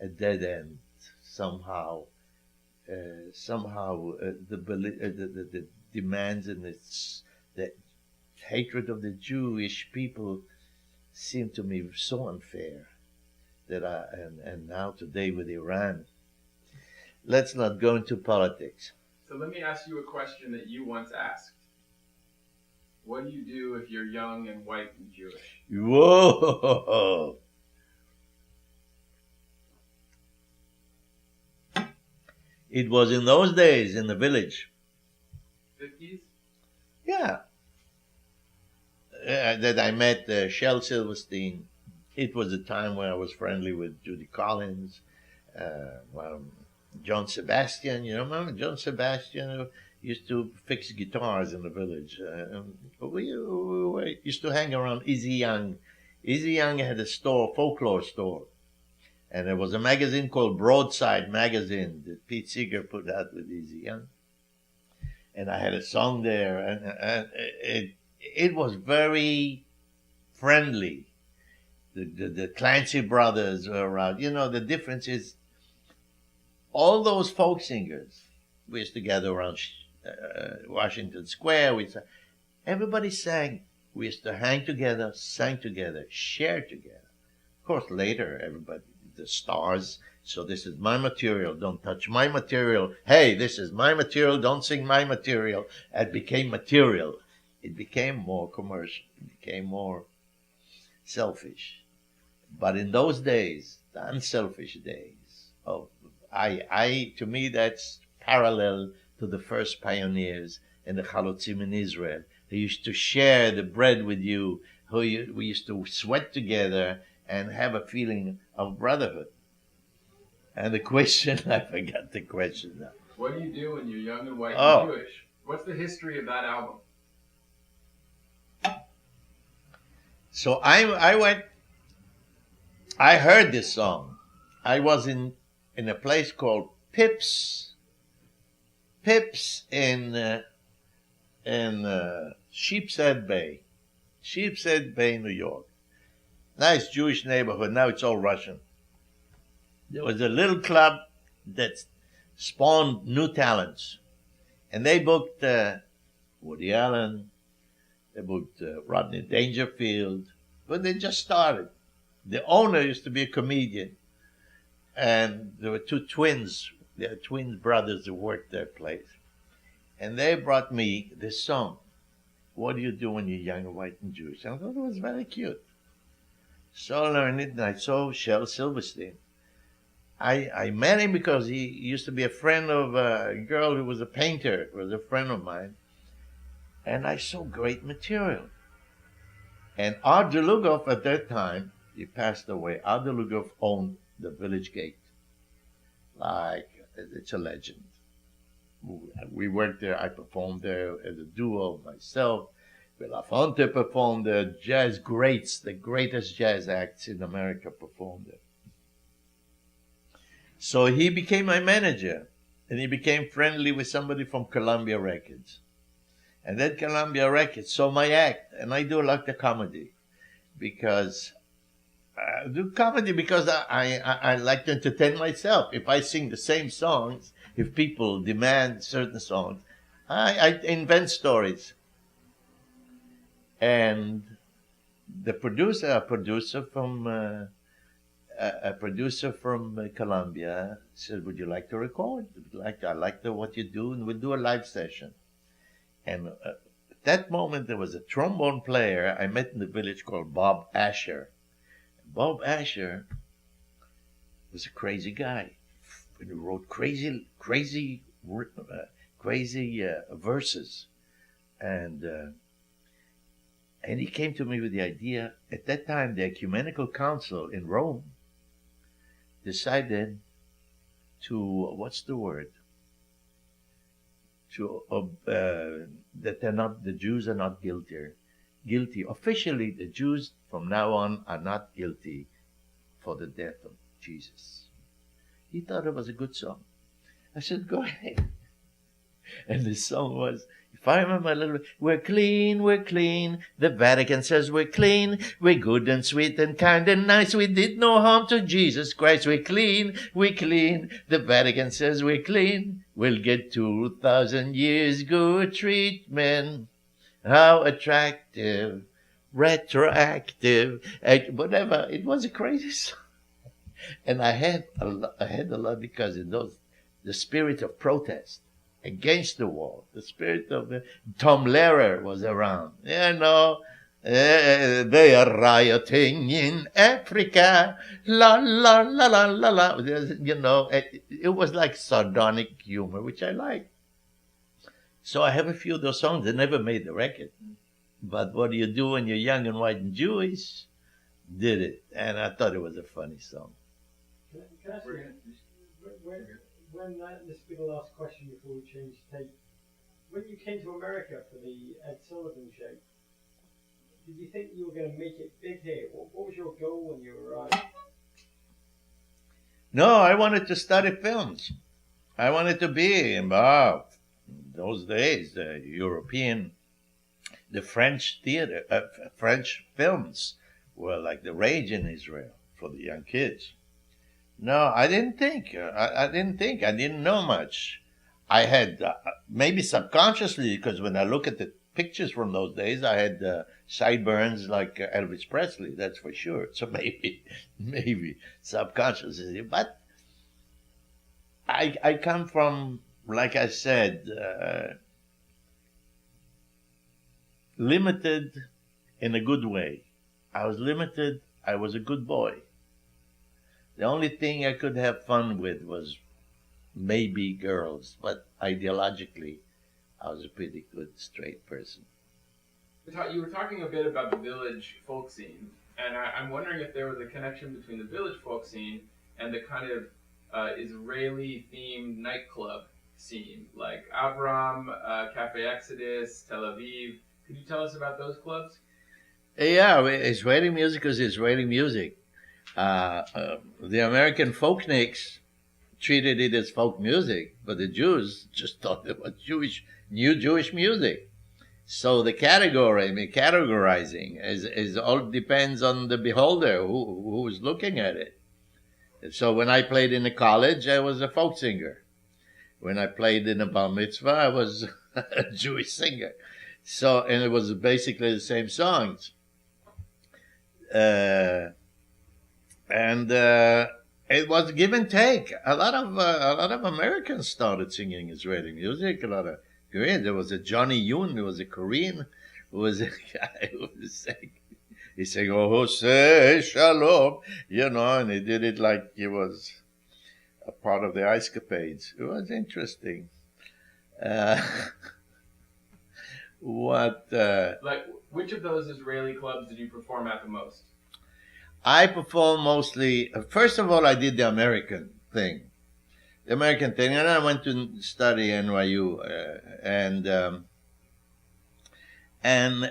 dead end somehow. The demands and the hatred of the Jewish people seemed to me so unfair that and now today with Iran, let's not go into politics. So let me ask you a question that you once asked. What do you do if you're young and white and Jewish? Whoa! It was in those days in the village. 50s? Yeah. That I met Shel Silverstein. It was a time when I was friendly with Judy Collins. John Sebastian. You remember John Sebastian? Who used to fix guitars in the village. We used to hang around Easy Young. Easy Young had a store, folklore store. And there was a magazine called Broadside Magazine that Pete Seeger put out with Easy Young. And I had a song there, and it was very friendly. The Clancy brothers were around. You know, the difference is all those folk singers, we used to gather around Washington Square. Everybody sang. We used to hang together, sang together, share together. Of course, later, everybody, the stars. So this is my material. Don't touch my material. Hey, this is my material. Don't sing my material. It became material. It became more commercial. It became more selfish. But in those days, the unselfish days of to me, that's parallel to the first pioneers and the Chalutzim in Israel. They used to share the bread with you. We used to sweat together and have a feeling of brotherhood. And the question, I forgot the question now. What do you do when you're young and white and Jewish? What's the history of that album? So I heard this song. I was in a place called Pips in Sheepshead Bay, New York. Nice Jewish neighborhood. Now it's all Russian. There was a little club that spawned new talents, and they booked Woody Allen, they booked Rodney Dangerfield, but they just started. The owner used to be a comedian, and there were two twins. There were twin brothers who worked their place, and they brought me this song. What do you do when you're young, white, and Jewish? I thought it was very cute. So I learned it, and I saw Shel Silverstein. I met him because he used to be a friend of a girl who was a painter, was a friend of mine. And I saw great material. And Art Delugov at that time, he passed away. Art Delugov owned the Village Gate. Like, it's a legend. We worked there. I performed there as a duo, myself. Belafonte performed there. Jazz greats, the greatest jazz acts in America performed there. So he became my manager, and he became friendly with somebody from Columbia Records. And then Columbia Records saw my act, and I do a lot of comedy because I like to entertain myself. If I sing the same songs, if people demand certain songs, I invent stories. And the producer, a producer from Columbia said, "Would you like to record? I like what you do, and we'll do a live session." And at that moment, there was a trombone player I met in the village called Bob Asher. Bob Asher was a crazy guy. He wrote crazy verses, and he came to me with the idea. At that time, the Ecumenical Council in Rome decided to that the Jews are not guilty. Officially, the Jews from now on are not guilty for the death of Jesus. He thought it was a good song. I said, "Go ahead." And the song was, if I remember a little bit, we're clean. The Vatican says we're clean. We're good and sweet and kind and nice. We did no harm to Jesus Christ. We're clean. The Vatican says we're clean. We'll get 2,000 years good treatment. How attractive, retroactive, whatever. It was a crazy song. And I had a lot because the spirit of protest against the war, the spirit of Tom Lehrer was around. They are rioting in Africa, la la la la la la. It was like sardonic humor, which I like. So I have a few of those songs that never made the record. But what do you do when you're young and white and Jewish? Did it, and I thought it was a funny song. Can I ask you, This will be the last question before we change tape. When you came to America for the Ed Sullivan show, did you think you were going to make it big here? What was your goal when you arrived? No, I wanted to study films. I wanted to be involved. Those days, the French theater, French films were like the rage in Israel for the young kids. No, I didn't think. I didn't think. I didn't know much. I had maybe subconsciously, because when I look at the pictures from those days, I had sideburns like Elvis Presley. That's for sure. So maybe subconsciously. But I come from, like I said, limited in a good way. I was limited. I was a good boy. The only thing I could have fun with was maybe girls, but ideologically, I was a pretty good straight person. You were talking a bit about the village folk scene, and I'm wondering if there was a connection between the village folk scene and the kind of Israeli-themed nightclub scene, like Avram, Cafe Exodus, Tel Aviv. Could you tell us about those clubs? Yeah, Israeli music is Israeli music. The American folkniks treated it as folk music, but the Jews just thought it was new Jewish music. So the categorizing is all depends on the beholder who's looking at it. So when I played in the college, I was a folk singer. When I played in a bar mitzvah, I was a Jewish singer. So, and it was basically the same songs. And it was give and take. A lot of Americans started singing Israeli music. A lot of Koreans. There was a Johnny Yoon, who was a Korean, who was a guy who was saying, he sang, "Oh, say shalom," and he did it like he was a part of the Ice Capades. It was interesting. Like, which of those Israeli clubs did you perform at the most? I performed mostly. First of all, I did the American thing, and then I went to study NYU, and then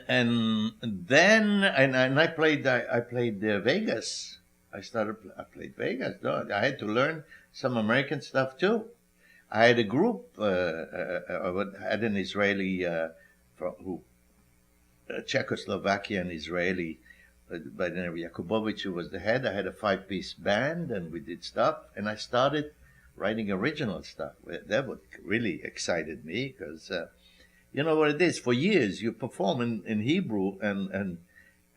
I played Vegas. I played Vegas. No, I had to learn some American stuff too. I had a group. I had an Israeli Czechoslovakian Israeli by the name of Yakubovich, who was the head. I had a 5-piece band, and we did stuff. And I started writing original stuff. That what really excited me, because you know what it is. For years, you perform in Hebrew, and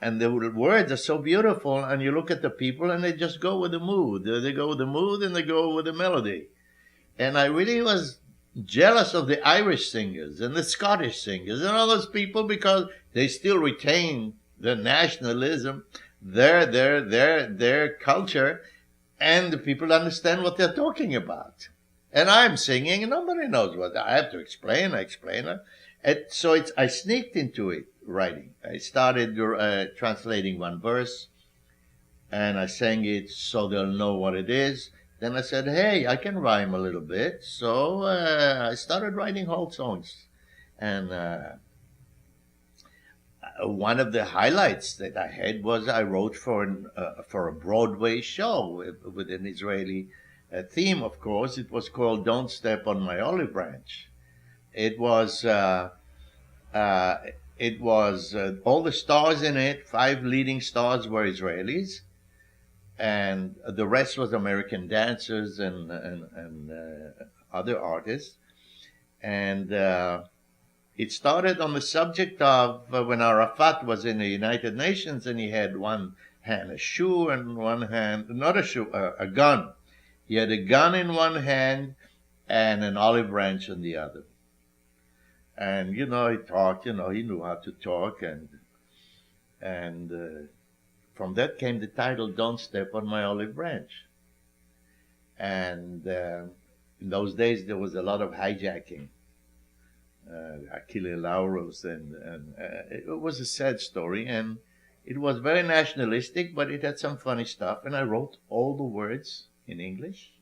the words are so beautiful, and you look at the people, and they just go with the mood. They go with the mood, and they go with the melody. And I really was jealous of the Irish singers and the Scottish singers and all those people, because they still retain their nationalism, their culture, and the people understand what they're talking about. And I'm singing, and nobody knows what I have to explain. I explain it. And so I sneaked into it, writing. I started translating one verse, and I sang it so they'll know what it is. Then I said, hey, I can rhyme a little bit. So I started writing whole songs. And one of the highlights that I had was I wrote for a Broadway show with an Israeli theme, of course. It was called Don't Step on My Olive Branch. It was all the stars in it, 5 leading stars were Israelis, and the rest was American dancers and other artists. And it started on the subject of when Arafat was in the United Nations, and he had one hand a shoe and one hand, not a shoe, a gun. He had a gun in one hand and an olive branch in the other. And, he talked, he knew how to talk. And from that came the title, Don't Step on My Olive Branch. And in those days, there was a lot of hijacking. Achille Laurus, and it was a sad story, and it was very nationalistic, but it had some funny stuff, and I wrote all the words in English,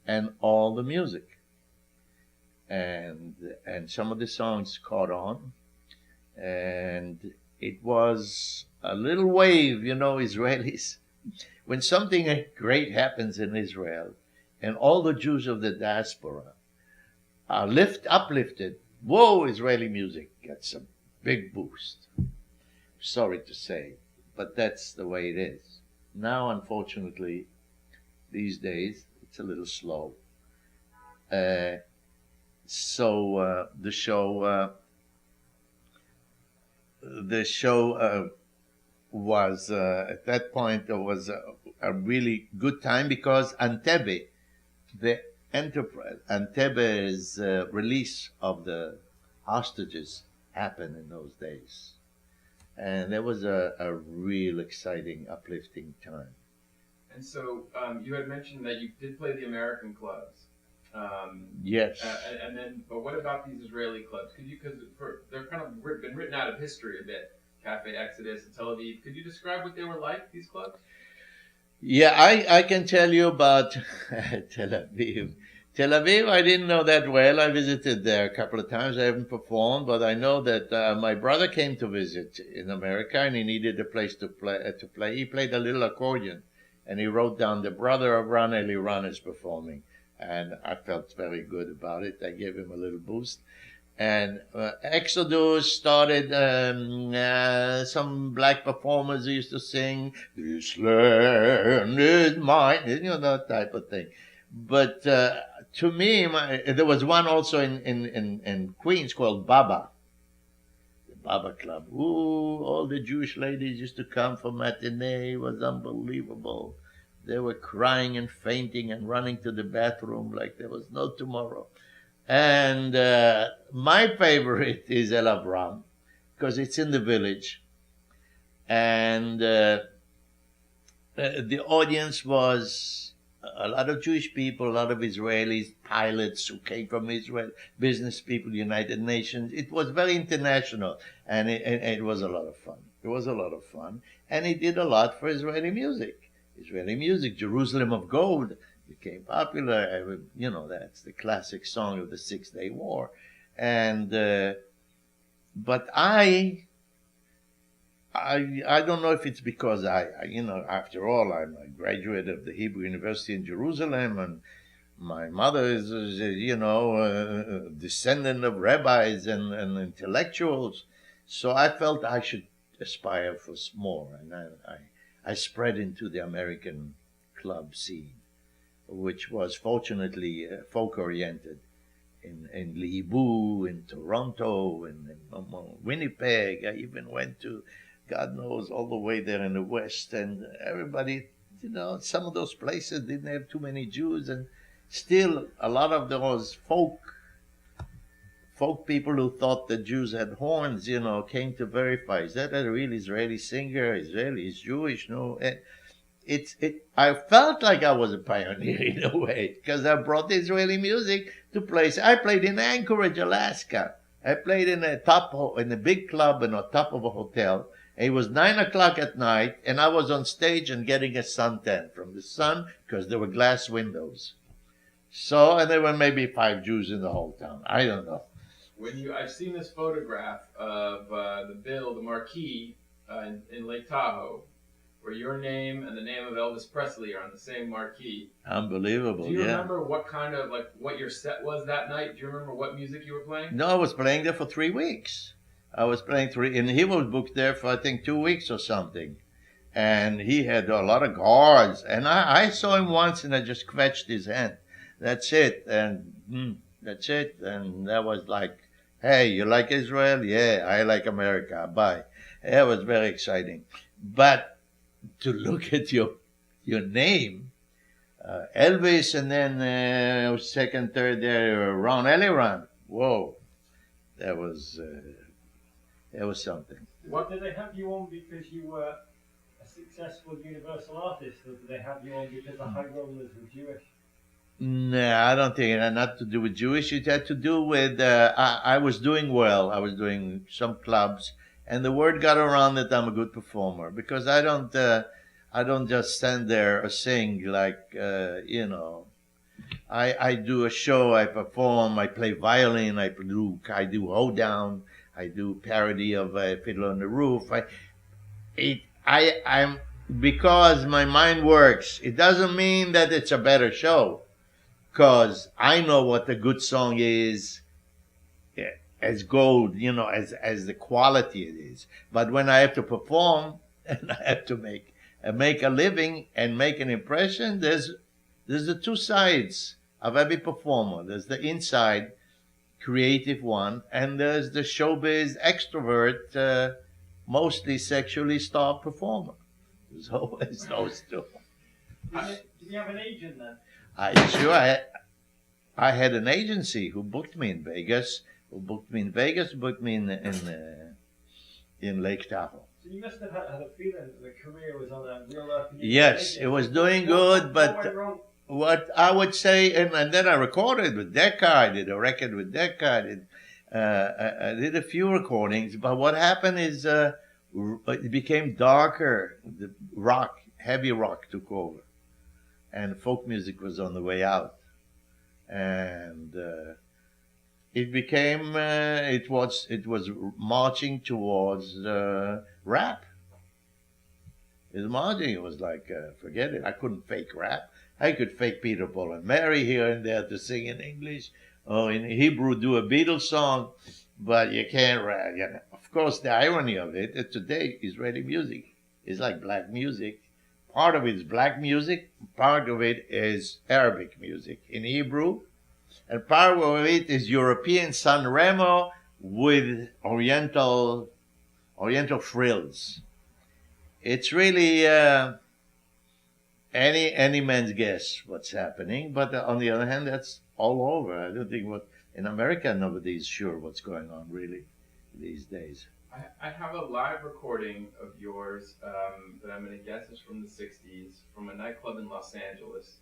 and all the music. And some of the songs caught on, and it was a little wave, Israelis. When something great happens in Israel, and all the Jews of the diaspora are uplifted, whoa, Israeli music gets a big boost. Sorry to say, but that's the way it is. Now, unfortunately, these days, it's a little slow. So the show was at that point, it was a really good time because Entebbe, the Entebbe's release of the hostages happened in those days. And that was a real exciting, uplifting time. And so you had mentioned that you did play the American clubs. Yes. And then, but what about these Israeli clubs? Because they're kind of been written out of history a bit. Cafe Exodus and Tel Aviv. Could you describe what they were like, these clubs? Yeah, I can tell you about Tel Aviv. Tel Aviv, I didn't know that well. I visited there a couple of times. I haven't performed, but I know that my brother came to visit in America, and he needed a place to play. He played a little accordion, and he wrote down, the brother of Ran Eliran is performing. And I felt very good about it. I gave him a little boost. And Exodus started, some black performers used to sing, "This land is mine," that type of thing. But to me, there was one also in Queens called Baba, the Baba Club. Ooh, all the Jewish ladies used to come for matinee. It was unbelievable. They were crying and fainting and running to the bathroom like there was no tomorrow. And my favorite is El Abram, because it's in the village. And the audience was a lot of Jewish people, a lot of Israelis, pilots who came from Israel, business people, United Nations. It was very international, and it was a lot of fun. It was a lot of fun. And it did a lot for Israeli music. Israeli music, Jerusalem of Gold, became popular. That's the classic song of the 6-Day War. And but I don't know if it's because after all, I'm a graduate of the Hebrew University in Jerusalem, and my mother is a descendant of rabbis and intellectuals. So I felt I should aspire for more, and I spread into the American club scene, which was fortunately folk-oriented in Libu, in Toronto, in Winnipeg. I even went to, God knows, all the way there in the West. And everybody, some of those places didn't have too many Jews. And still, a lot of those folk people who thought the Jews had horns, came to verify. Is that a real Israeli singer? Is Jewish? No. I felt like I was a pioneer in a way, because I brought Israeli music to places. I played in Anchorage, Alaska. I played in a big club in the top of a hotel. It was 9:00 at night, and I was on stage and getting a suntan from the sun because there were glass windows. So, and there were maybe 5 Jews in the whole town. I don't know. I've seen this photograph of the marquee in Lake Tahoe, where your name and the name of Elvis Presley are on the same marquee. Unbelievable. Do you remember what your set was that night? Do you remember what music you were playing? No, I was playing there for 3 weeks. I was playing and he was booked there for, I think, 2 weeks or something. And he had a lot of guards. And I saw him once, and I just scratched his hand. That's it. And that's it. And that was like, hey, you like Israel? Yeah, I like America. Bye. That was very exciting. But to look at your name, Elvis, and then second, third there, Ron Eliran. Whoa, that was something. What did they have you on because you were a successful universal artist, or did they have you on because the high rollers were Jewish? No, I don't think it had nothing to do with Jewish. It had to do with I was doing well. I was doing some clubs, and the word got around that I'm a good performer, because I don't just stand there or sing like I do a show, I perform, I play violin, I do hoedown, I do parody of Fiddler on the Roof. I'm because my mind works. It doesn't mean that it's a better show, because I know what a good song is, yeah, as gold, as the quality it is. But when I have to perform and I have to make a living and make an impression, there's the two sides of every performer. There's the inside creative one, and there's the showbiz extrovert, mostly sexually starved performer. There's always those two. Did you have an agent then? I had an agency who booked me in Vegas, booked me in Lake Tahoe. So you must have had a feeling that the career was on a real up. Yes, it was doing good, What went but wrong? what I would say, and then I recorded with Decca. I did a record with Decca. I did a few recordings, but what happened is it became darker. The heavy rock took over, and folk music was on the way out, and it became it was marching towards rap. It was marching. It was like forget it. I couldn't fake rap. I could fake Peter, Paul, and Mary here and there to sing in English or in Hebrew, do a Beatles song, but you can't rap. Of course, the irony of it is today Israeli music is like black music. Part of it is black music, part of it is Arabic music in Hebrew, and part of it is European San Remo with Oriental frills. It's really any man's guess what's happening, but on the other hand, that's all over. I don't think in America nobody's sure what's going on really these days. I have a live recording of yours that I'm going to guess is from the 60s, from a nightclub in Los Angeles.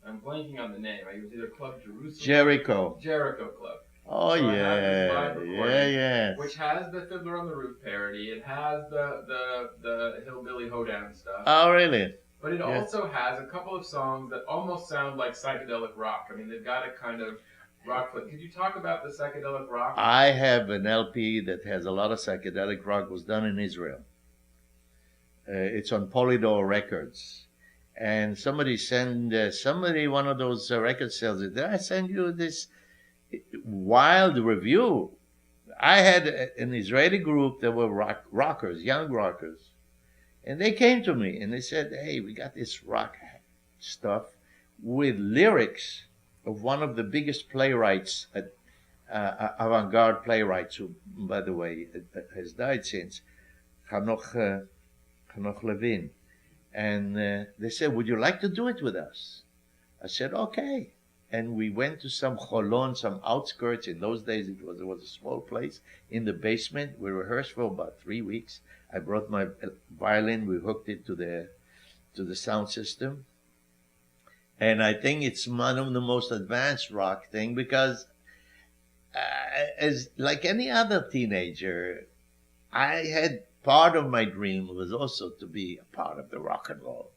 I'm blanking on the name. It was either Club Jerusalem. Jericho Club. Oh, so yeah. Which has the Fiddler on the Roof parody. It has the Hillbilly Hoedown stuff. Oh, really? But it also has a couple of songs that almost sound like psychedelic rock. I mean, they've got a kind of rock flip. Could you talk about the psychedelic rock? I have an LP that has a lot of psychedelic rock. It was done in Israel. It's on Polydor Records. And somebody one of those record sales, did I send you this wild review? I had an Israeli group that were rockers, young rockers. And they came to me and they said, hey, we got this rock stuff with lyrics of one of the biggest playwrights, avant-garde playwrights, who, by the way, has died since, Hanoch Levin. And they said, would you like to do it with us? I said, okay. And we went to some Cholon, some outskirts. In those days, it was a small place in the basement. We rehearsed for about 3 weeks. I brought my violin. We hooked it to the sound system. And I think it's one of the most advanced rock thing because as like any other teenager, I had part of my dream was also to be a part of the rock and roll,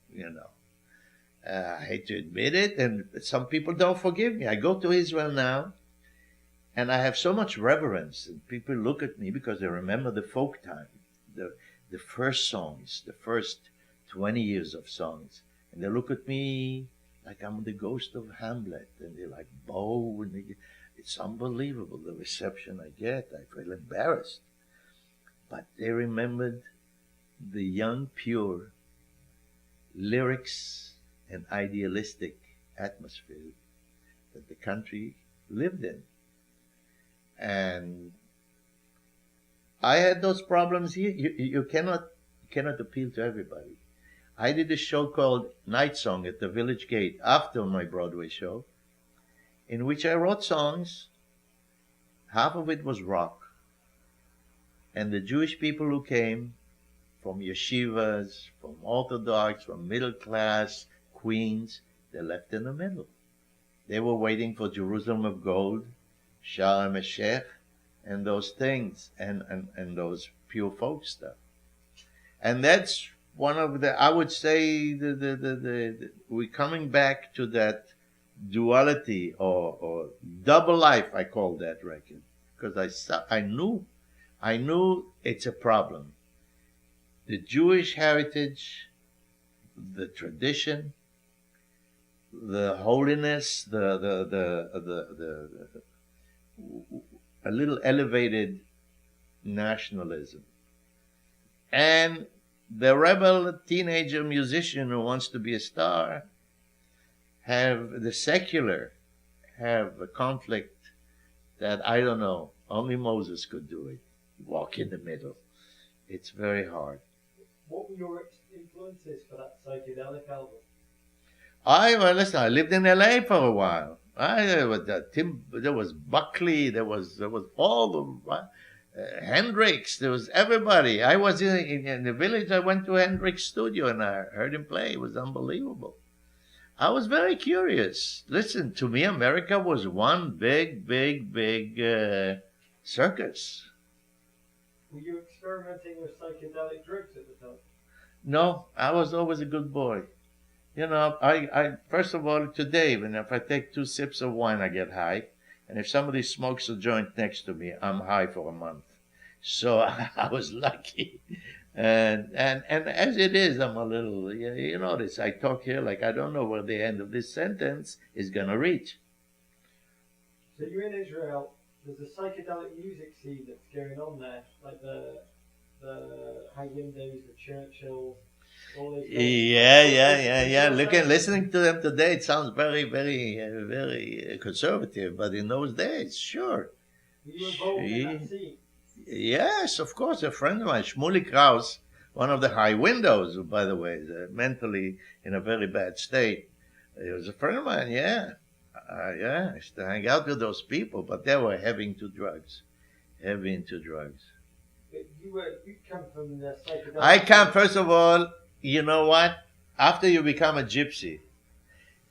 I hate to admit it, and some people don't forgive me. I go to Israel now, and I have so much reverence, and people look at me because they remember the folk time, the first songs, the first 20 years of songs, and they look at me like I'm the ghost of Hamlet, and they like bow, and it's unbelievable the reception I get. I feel embarrassed, but they remembered the young, pure lyrics and idealistic atmosphere that the country lived in. And I had those problems here. You cannot appeal to everybody. I did a show called Night Song at the Village Gate after my Broadway show, in which I wrote songs. Half of it was rock. And the Jewish people who came from yeshivas, from Orthodox, from middle class, Queens, they left in the middle. They were waiting for Jerusalem of Gold, Shar HaMeshech, and those things, and those pure folk stuff. And that's one of the, I would say, we're coming back to that duality or double life. I call that record because I knew it's a problem. The Jewish heritage, the tradition, the holiness, the a little elevated nationalism, and the rebel teenager musician who wants to be a star have the secular have a conflict that I don't know. Only Moses could do it. Walk in the middle. It's very hard. What were your influences for that psychedelic album? Listen. I lived in L.A. for a while. There was there was Buckley. There was all the Hendrix. There was everybody. I was in the village. I went to Hendrix' studio and I heard him play. It was unbelievable. I was very curious. Listen, to me, America was one big circus. Were you experimenting with psychedelic drugs at the time? No, I was always a good boy. You know, I first of all, today, if I take 2 sips of wine, I get high. And if somebody smokes a joint next to me, I'm high for a month. So I was lucky. And as it is, I'm a little, you notice, I talk here like I don't know where the end of this sentence is going to reach. So you're in Israel. There's a psychedelic music scene that's going on there, like the High Windows, the Churchills, all those. Yeah. Listening to them today, it sounds very conservative. But in those days, sure. Were you involved in that scene? Yes, of course. A friend of mine, Shmuley Kraus, one of the High Windows, who, by the way, is mentally in a very bad state. He was a friend of mine, yeah. I used to hang out with those people, but they were heavy into drugs. But you come from the psychedelic. I come, first of all, you know what? After you become a gypsy,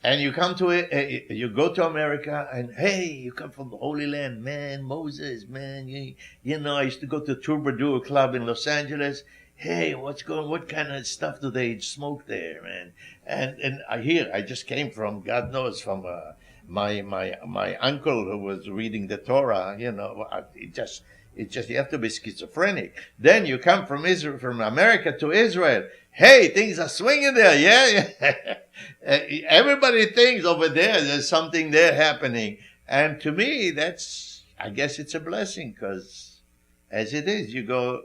and you come to it, you go to America, and hey, you come from the Holy Land, man, Moses, man. You know, I used to go to Troubadour Club in Los Angeles. Hey, what kind of stuff do they smoke there, man? And I just came from, God knows, from my uncle who was reading the Torah. You know, it just you have to be schizophrenic. Then you come from Israel, from America to Israel. Hey, things are swinging there, yeah. Everybody thinks over there's something there happening, and to me, I guess it's a blessing, because as it is, you go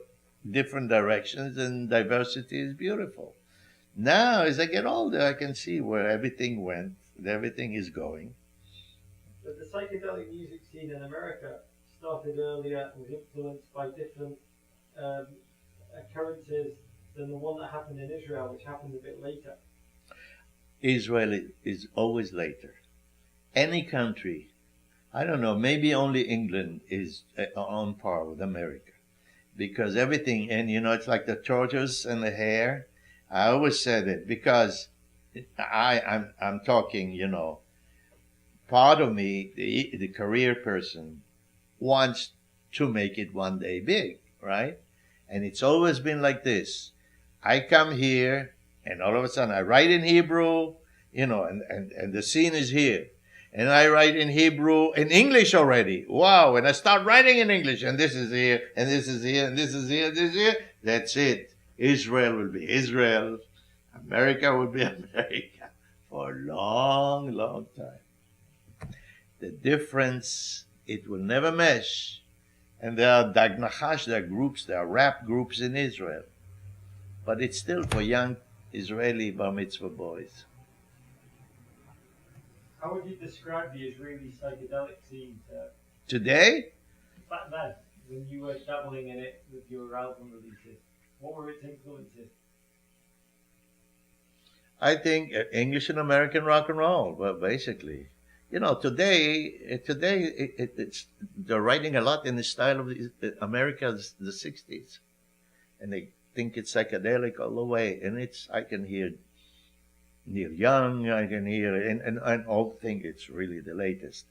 different directions, and diversity is beautiful. Now, as I get older, I can see where everything went, everything is going. But the psychedelic music scene in America started earlier and was influenced by different occurrences than the one that happened in Israel, which happened a bit later. Israel is always later. Any country, I don't know, maybe only England is on par with America. Because everything, and you know, it's like the tortoise and the hare. I always said it because I'm talking, you know, part of me, the career person, wants to make it one day big, right? And it's always been like this. I come here, and all of a sudden I write in Hebrew, you know, and the scene is here. And I write in Hebrew, in English already. Wow, and I start writing in English, and this is here, and this is here, and this is here, and this is here. That's it. Israel will be Israel. America will be America for a long, long time. The difference, it will never mesh. And there are Dag Nachash, there are groups, there are rap groups in Israel. But it's still for young Israeli bar mitzvah boys. How would you describe the Israeli psychedelic scene today? Back then, when you were dabbling in it with your album releases, what were its influences? I think English and American rock and roll, but basically. You know, today it's they're writing a lot in the style of America's the 60s. And they think it's psychedelic all the way. And I can hear Neil Young, I can hear, and all think it's really the latest.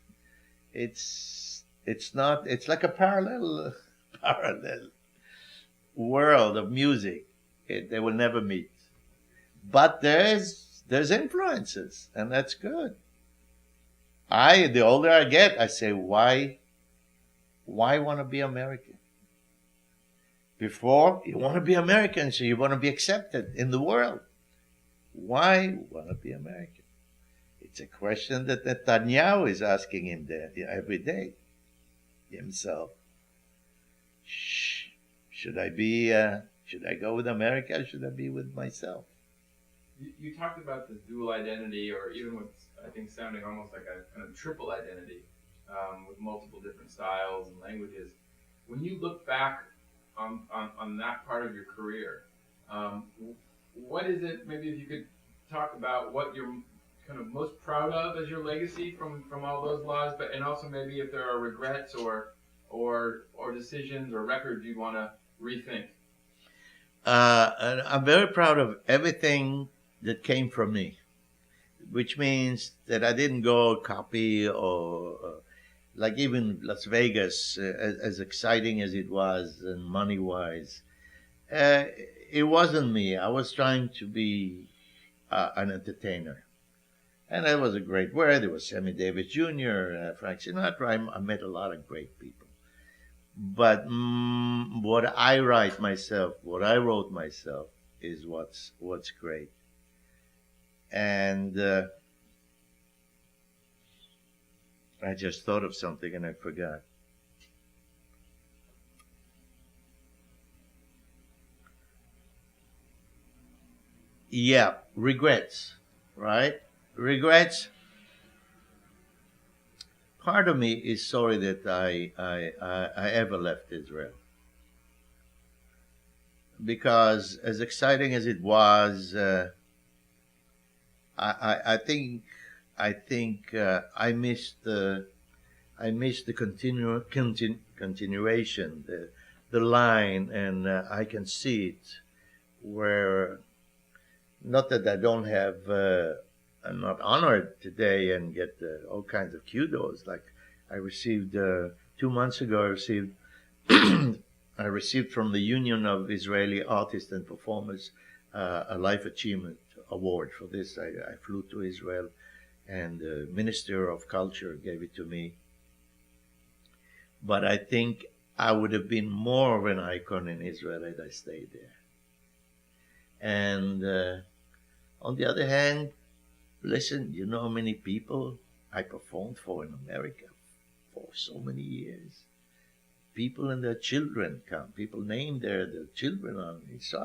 It's like a parallel world of music. They will never meet. But there's influences, and that's good. The older I get, I say, why want to be American? Before, you want to be American, so you want to be accepted in the world. Why want to be American? It's a question that Netanyahu is asking him there every day, himself. Should I go with America? Or should I be with myself? You talked about this dual identity, or even what's, I think, sounding almost like a kind of triple identity, with multiple different styles and languages. When you look back on that part of your career, what is it, maybe if you could talk about what you're kind of most proud of as your legacy from all those laws, but and also maybe if there are regrets or decisions or records you want to rethink. I'm very proud of everything that came from me, which means that I didn't go copy or like even Las Vegas, as exciting as it was and money-wise, it wasn't me. I was trying to be an entertainer. And that was a great word. There was Sammy Davis Jr., Frank Sinatra. I met a lot of great people. But what I wrote myself, is what's great. And I just thought of something and I forgot. Yeah, regrets, right? Regrets. Part of me is sorry that I ever left Israel, because as exciting as it was, I think I missed the continuation, the line, and I can see it where. Not that I don't have. I'm not honored today and get all kinds of kudos. Like I received 2 months ago. I received from the Union of Israeli Artists and Performers a Life Achievement Award for this. I flew to Israel, and the Minister of Culture gave it to me. But I think I would have been more of an icon in Israel had I stayed there. And on the other hand, listen, you know how many people I performed for in America for so many years? People and their children come. People name their children on me. So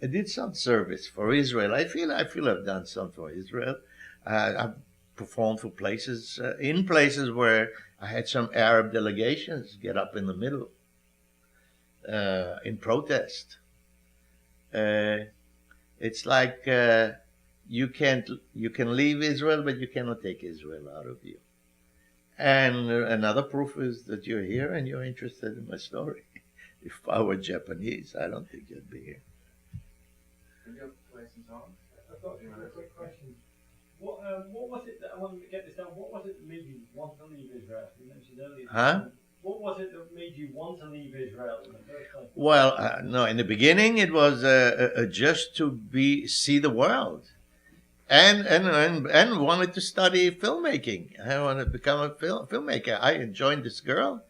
I did some service for Israel. I feel I've done some for Israel. I've performed for places, in places where I had some Arab delegations get up in the middle in protest. It's like you can leave Israel, but you cannot take Israel out of you. And another proof is that you're here and you're interested in my story. If I were Japanese, I don't think you'd be here. Can you play some songs? I've got a quick question. What was it that I wanted to get this down? What was it that made you want to leave Israel? You mentioned earlier. Huh? What was it that made you want to leave Israel in the first place? Well, no. In the beginning, it was just to see the world, and wanted to study filmmaking. I wanted to become a filmmaker. I joined this girl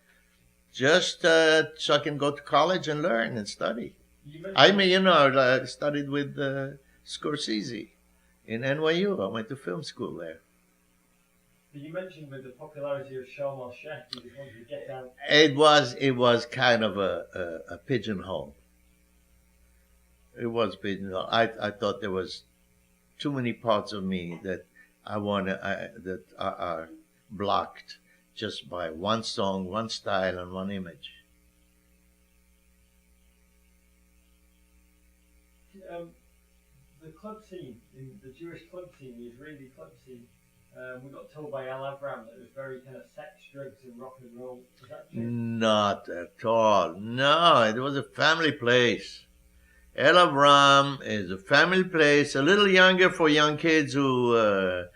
just so I can go to college and learn and study. I studied with Scorsese in NYU. I went to film school there. You mentioned with the popularity of Sharm el Sheikh, you just wanted to get down. It was kind of a pigeonhole. It was pigeonhole. I thought there was too many parts of me that that are blocked just by one song, one style, and one image. The club scene, the Jewish club scene, the Israeli club scene. We got told by Eliran that it was very kind of sex, drugs, and rock and roll. Is that true? Not at all. No, it was a family place. Eliran is a family place, a little younger for young kids who were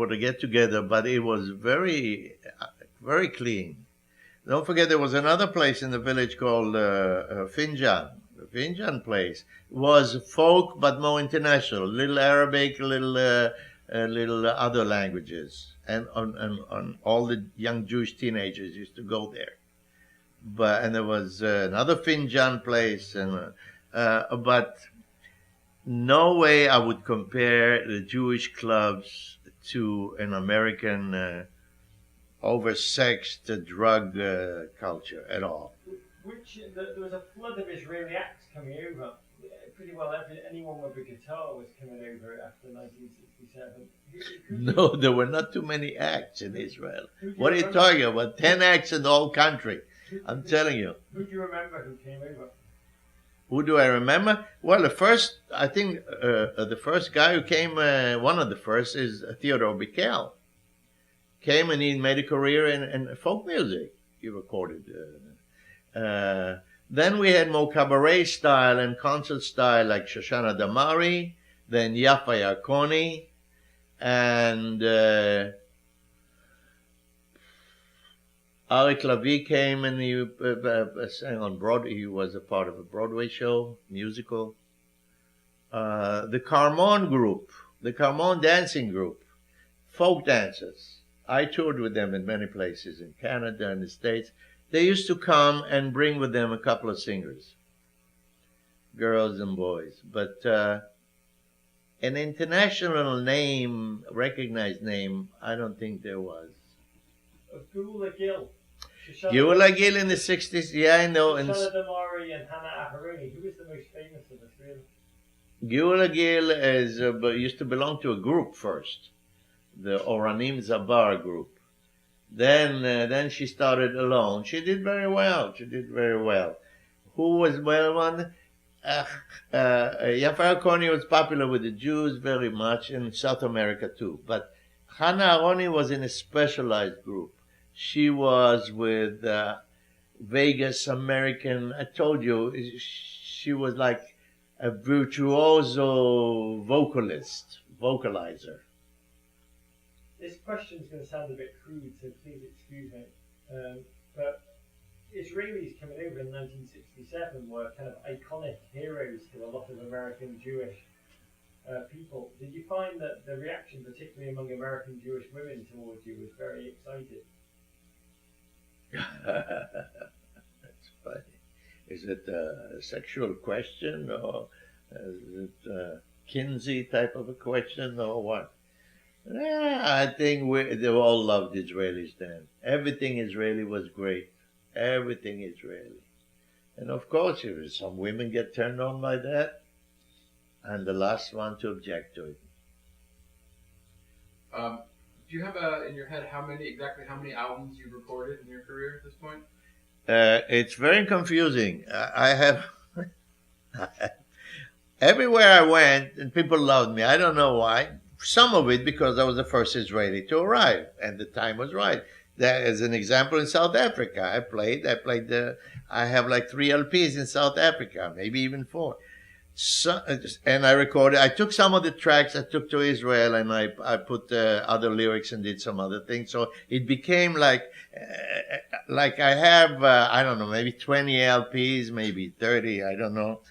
to get together, but it was very, very clean. Don't forget, there was another place in the village called Finjan. The Finjan place was folk, but more international. A little Arabic, a little little other languages, and on all the young Jewish teenagers used to go there. And there was another Finjan place, but no way I would compare the Jewish clubs to an American oversexed drug culture at all. There was a flood of Israeli acts coming over. Pretty well anyone with a guitar was coming over after 1967. No, there were not too many acts in Israel. What are you talking about? 10 acts in the whole country. I'm telling you. Who do you remember who came over? Who do I remember? Well, I think the first guy who came, one of the first, is Theodore Bickel. Came and he made a career in folk music. He recorded. Then we had more cabaret style and concert style like Shoshana Damari, then Yafa Yarkoni, and Arik Lavi came and he sang on Broadway. He was a part of a Broadway show, musical. The Carmon group, the Carmon dancing group, folk dancers. I toured with them in many places in Canada and the States. They used to come and bring with them a couple of singers, girls and boys. But an international name, recognized name, I don't think there was. Gula Gill. Gula Gill in the 60s, yeah, I know. Shoshana Damari and Hannah Aharoni. Who is the most famous of the three of them? Gula Gill used to belong to a group first, the Oranim Zabar group. Then she started alone. She did very well. Who was well one? Yafa Koni was popular with the Jews very much in South America too. But Hannah Aroni was in a specialized group. She was with Vegas American. I told you, she was like a virtuoso vocalizer. This question is going to sound a bit crude, so please excuse me. But Israelis coming over in 1967 were kind of iconic heroes to a lot of American Jewish people. Did you find that the reaction, particularly among American Jewish women towards you, was very excited? That's funny. Is it a sexual question, or is it a Kinsey type of a question, or what? I think they all loved Israelis then. Everything Israeli was great. Everything Israeli. And of course, some women get turned on by that, I'm the last one to object to it. Do you have in your head how many albums you've recorded in your career at this point? It's very confusing. I have everywhere I went, and people loved me. I don't know why. Some of it because I was the first Israeli to arrive, and the time was right. There is an example in South Africa. I have like 3 LPs in South Africa, maybe even 4. And I recorded. I took some of the tracks I took to Israel, and I put other lyrics and did some other things. So it became like I have I don't know, maybe 20 LPs, maybe 30. I don't know.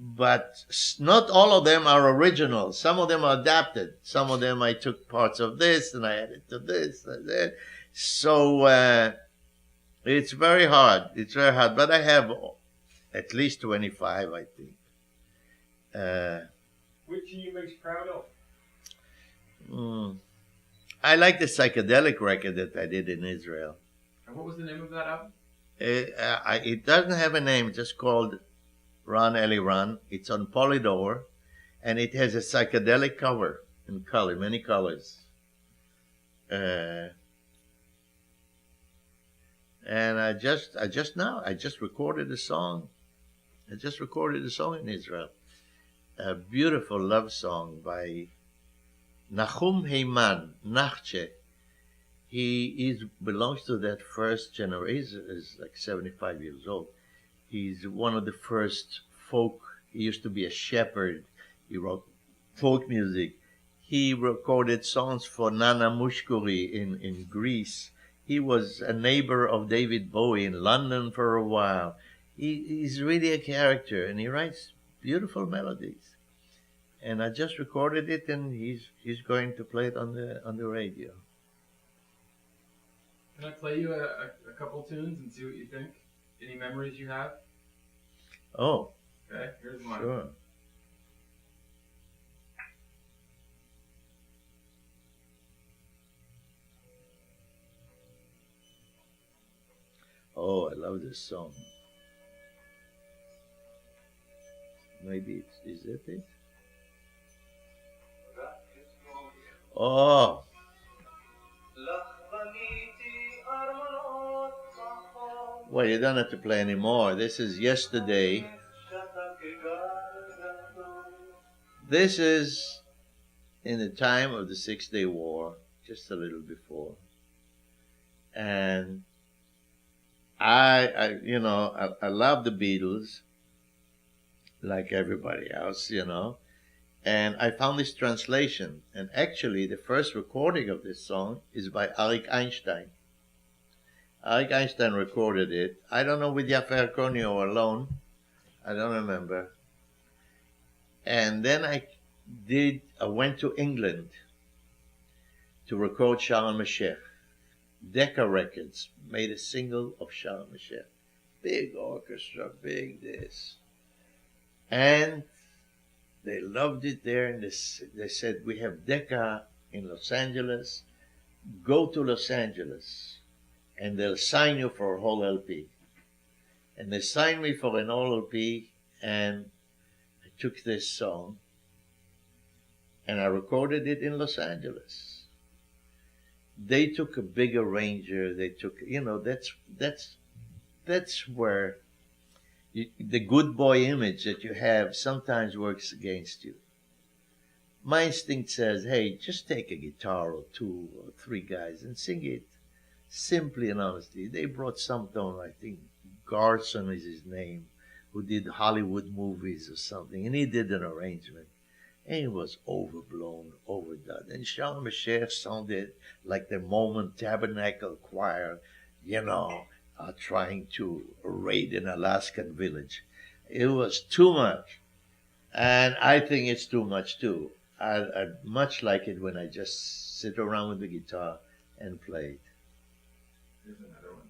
But not all of them are original. Some of them are adapted. Some of them I took parts of this and I added to this and that. So it's very hard. But I have at least 25, I think. Which are you most proud of? I like the psychedelic record that I did in Israel. And what was the name of that album? It doesn't have a name. It's just called Ran Eliran. It's on Polydor, and it has a psychedelic cover in color, many colors. And I just recorded a song. I just recorded a song in Israel. A beautiful love song by Nachum Heiman, Nachche. He belongs to that first generation. He's like 75 years old. He's one of the first folk. He used to be a shepherd. He wrote folk music. He recorded songs for Nana Mushkuri in Greece. He was a neighbor of David Bowie in London for a while. He's really a character, and he writes beautiful melodies. and I just recorded it, and he's going to play it on the radio. Can I play you a couple tunes and see what you think? Any memories you have? Oh, Okay, here's one. sure. Oh, I love this song. Maybe is that it? Oh, well, you don't have to play anymore. This is Yesterday. This is in the time of the 6 Day War, just a little before. And I love the Beatles, like everybody else, And I found this translation, and actually, the first recording of this song is by Arik Einstein. Arik Einstein recorded it. I don't know with Yaffer Koni or alone. I don't remember. And then I went to England to record Sharm el-Sheikh. Decca Records made a single of Sharm el-Sheikh. Big orchestra, big this. And they loved it there, and they said, we have Decca in Los Angeles. Go to Los Angeles, and they'll sign you for a whole LP. And they signed me for an whole LP, and I took this song, and I recorded it in Los Angeles. They took a big arranger. They took, that's where the good boy image that you have sometimes works against you. My instinct says, hey, just take a guitar or two or three guys and sing it simply and honestly. They brought someone, I think Garson is his name, who did Hollywood movies or something, and he did an arrangement. And it was overblown, overdone. And Sharm el-Sheikh sounded like the Mormon Tabernacle Choir, trying to raid an Alaskan village. It was too much. And I think it's too much too. I'd much like it when I just sit around with the guitar and play it. Here's another one.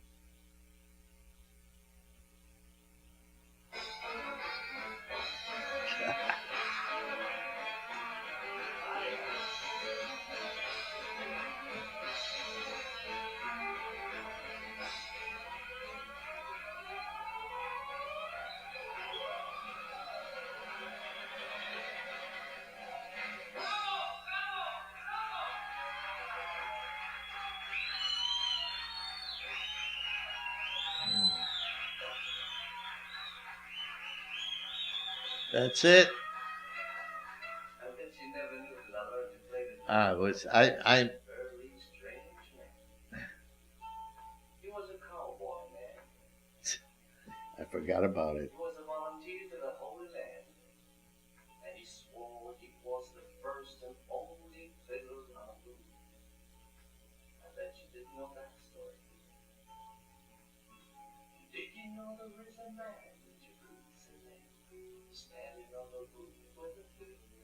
That's it. I bet you never knew that I learned to play the I very strange man. He was a cowboy, man. I forgot about it. He was a volunteer to the Holy Land. And he swore he was the first and only fiddler on the roof. I bet you didn't know that story. Did you know there was a man in Jerusalem standing on the roof with a fiddle?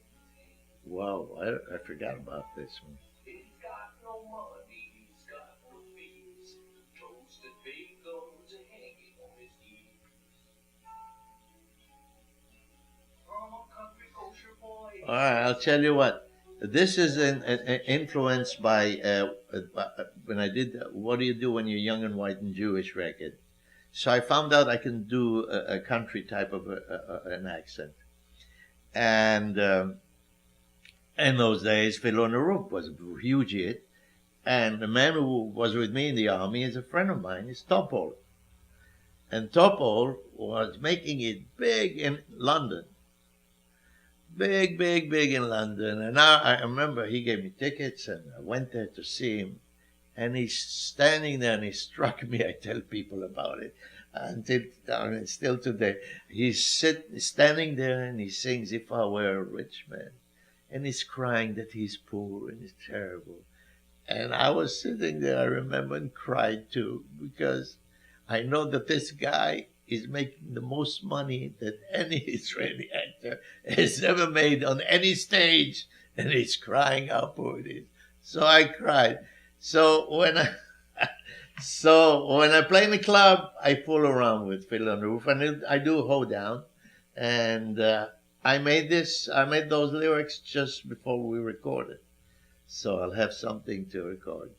Wow, I forgot about this one. He's got no money, he's got no fees. Toasted bagels are hanging on his knees. From a country kosher boy. All right, I'll tell you what. This is influenced by when I did What Do You Do When You're Young and White and Jewish record. So I found out I can do a country type of an accent. And in those days, Fiddler on the Roof was a huge hit. And the man who was with me in the army is a friend of mine, is Topol. And Topol was making it big in London. Big, big, big in London. And I remember he gave me tickets, and I went there to see him. And he's standing there, and he struck me. I tell people about it until still today. He's standing there, and he sings "If I Were a Rich Man," and he's crying that he's poor and it's terrible. And I was sitting there, I remember, and cried too, because I know that this guy is making the most money that any Israeli actor has ever made on any stage, and he's crying how poor it is. So I cried. So when I play in the club, I fool around with Fiddler on the Roof, and I do Hoedown, and I made those lyrics just before we recorded, so I'll have something to record.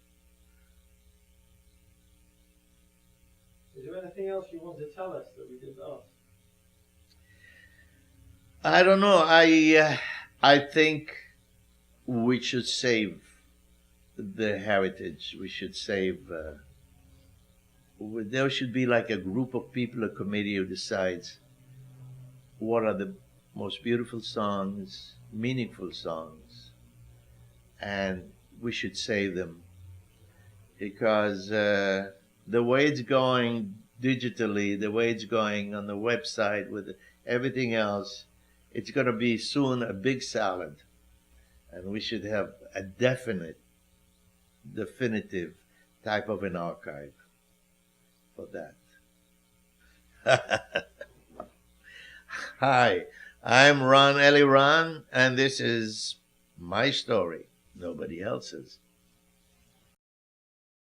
Is there anything else you want to tell us that we didn't ask? I don't know. I think we should save the heritage. We should save. There should be like a group of people, a committee who decides what are the most beautiful songs, meaningful songs, and we should save them, because the way it's going digitally, the way it's going on the website with everything else, it's going to be soon a big salad, and we should have a definitive type of an archive for that. Hi, I'm Eliran, and this is my story, nobody else's.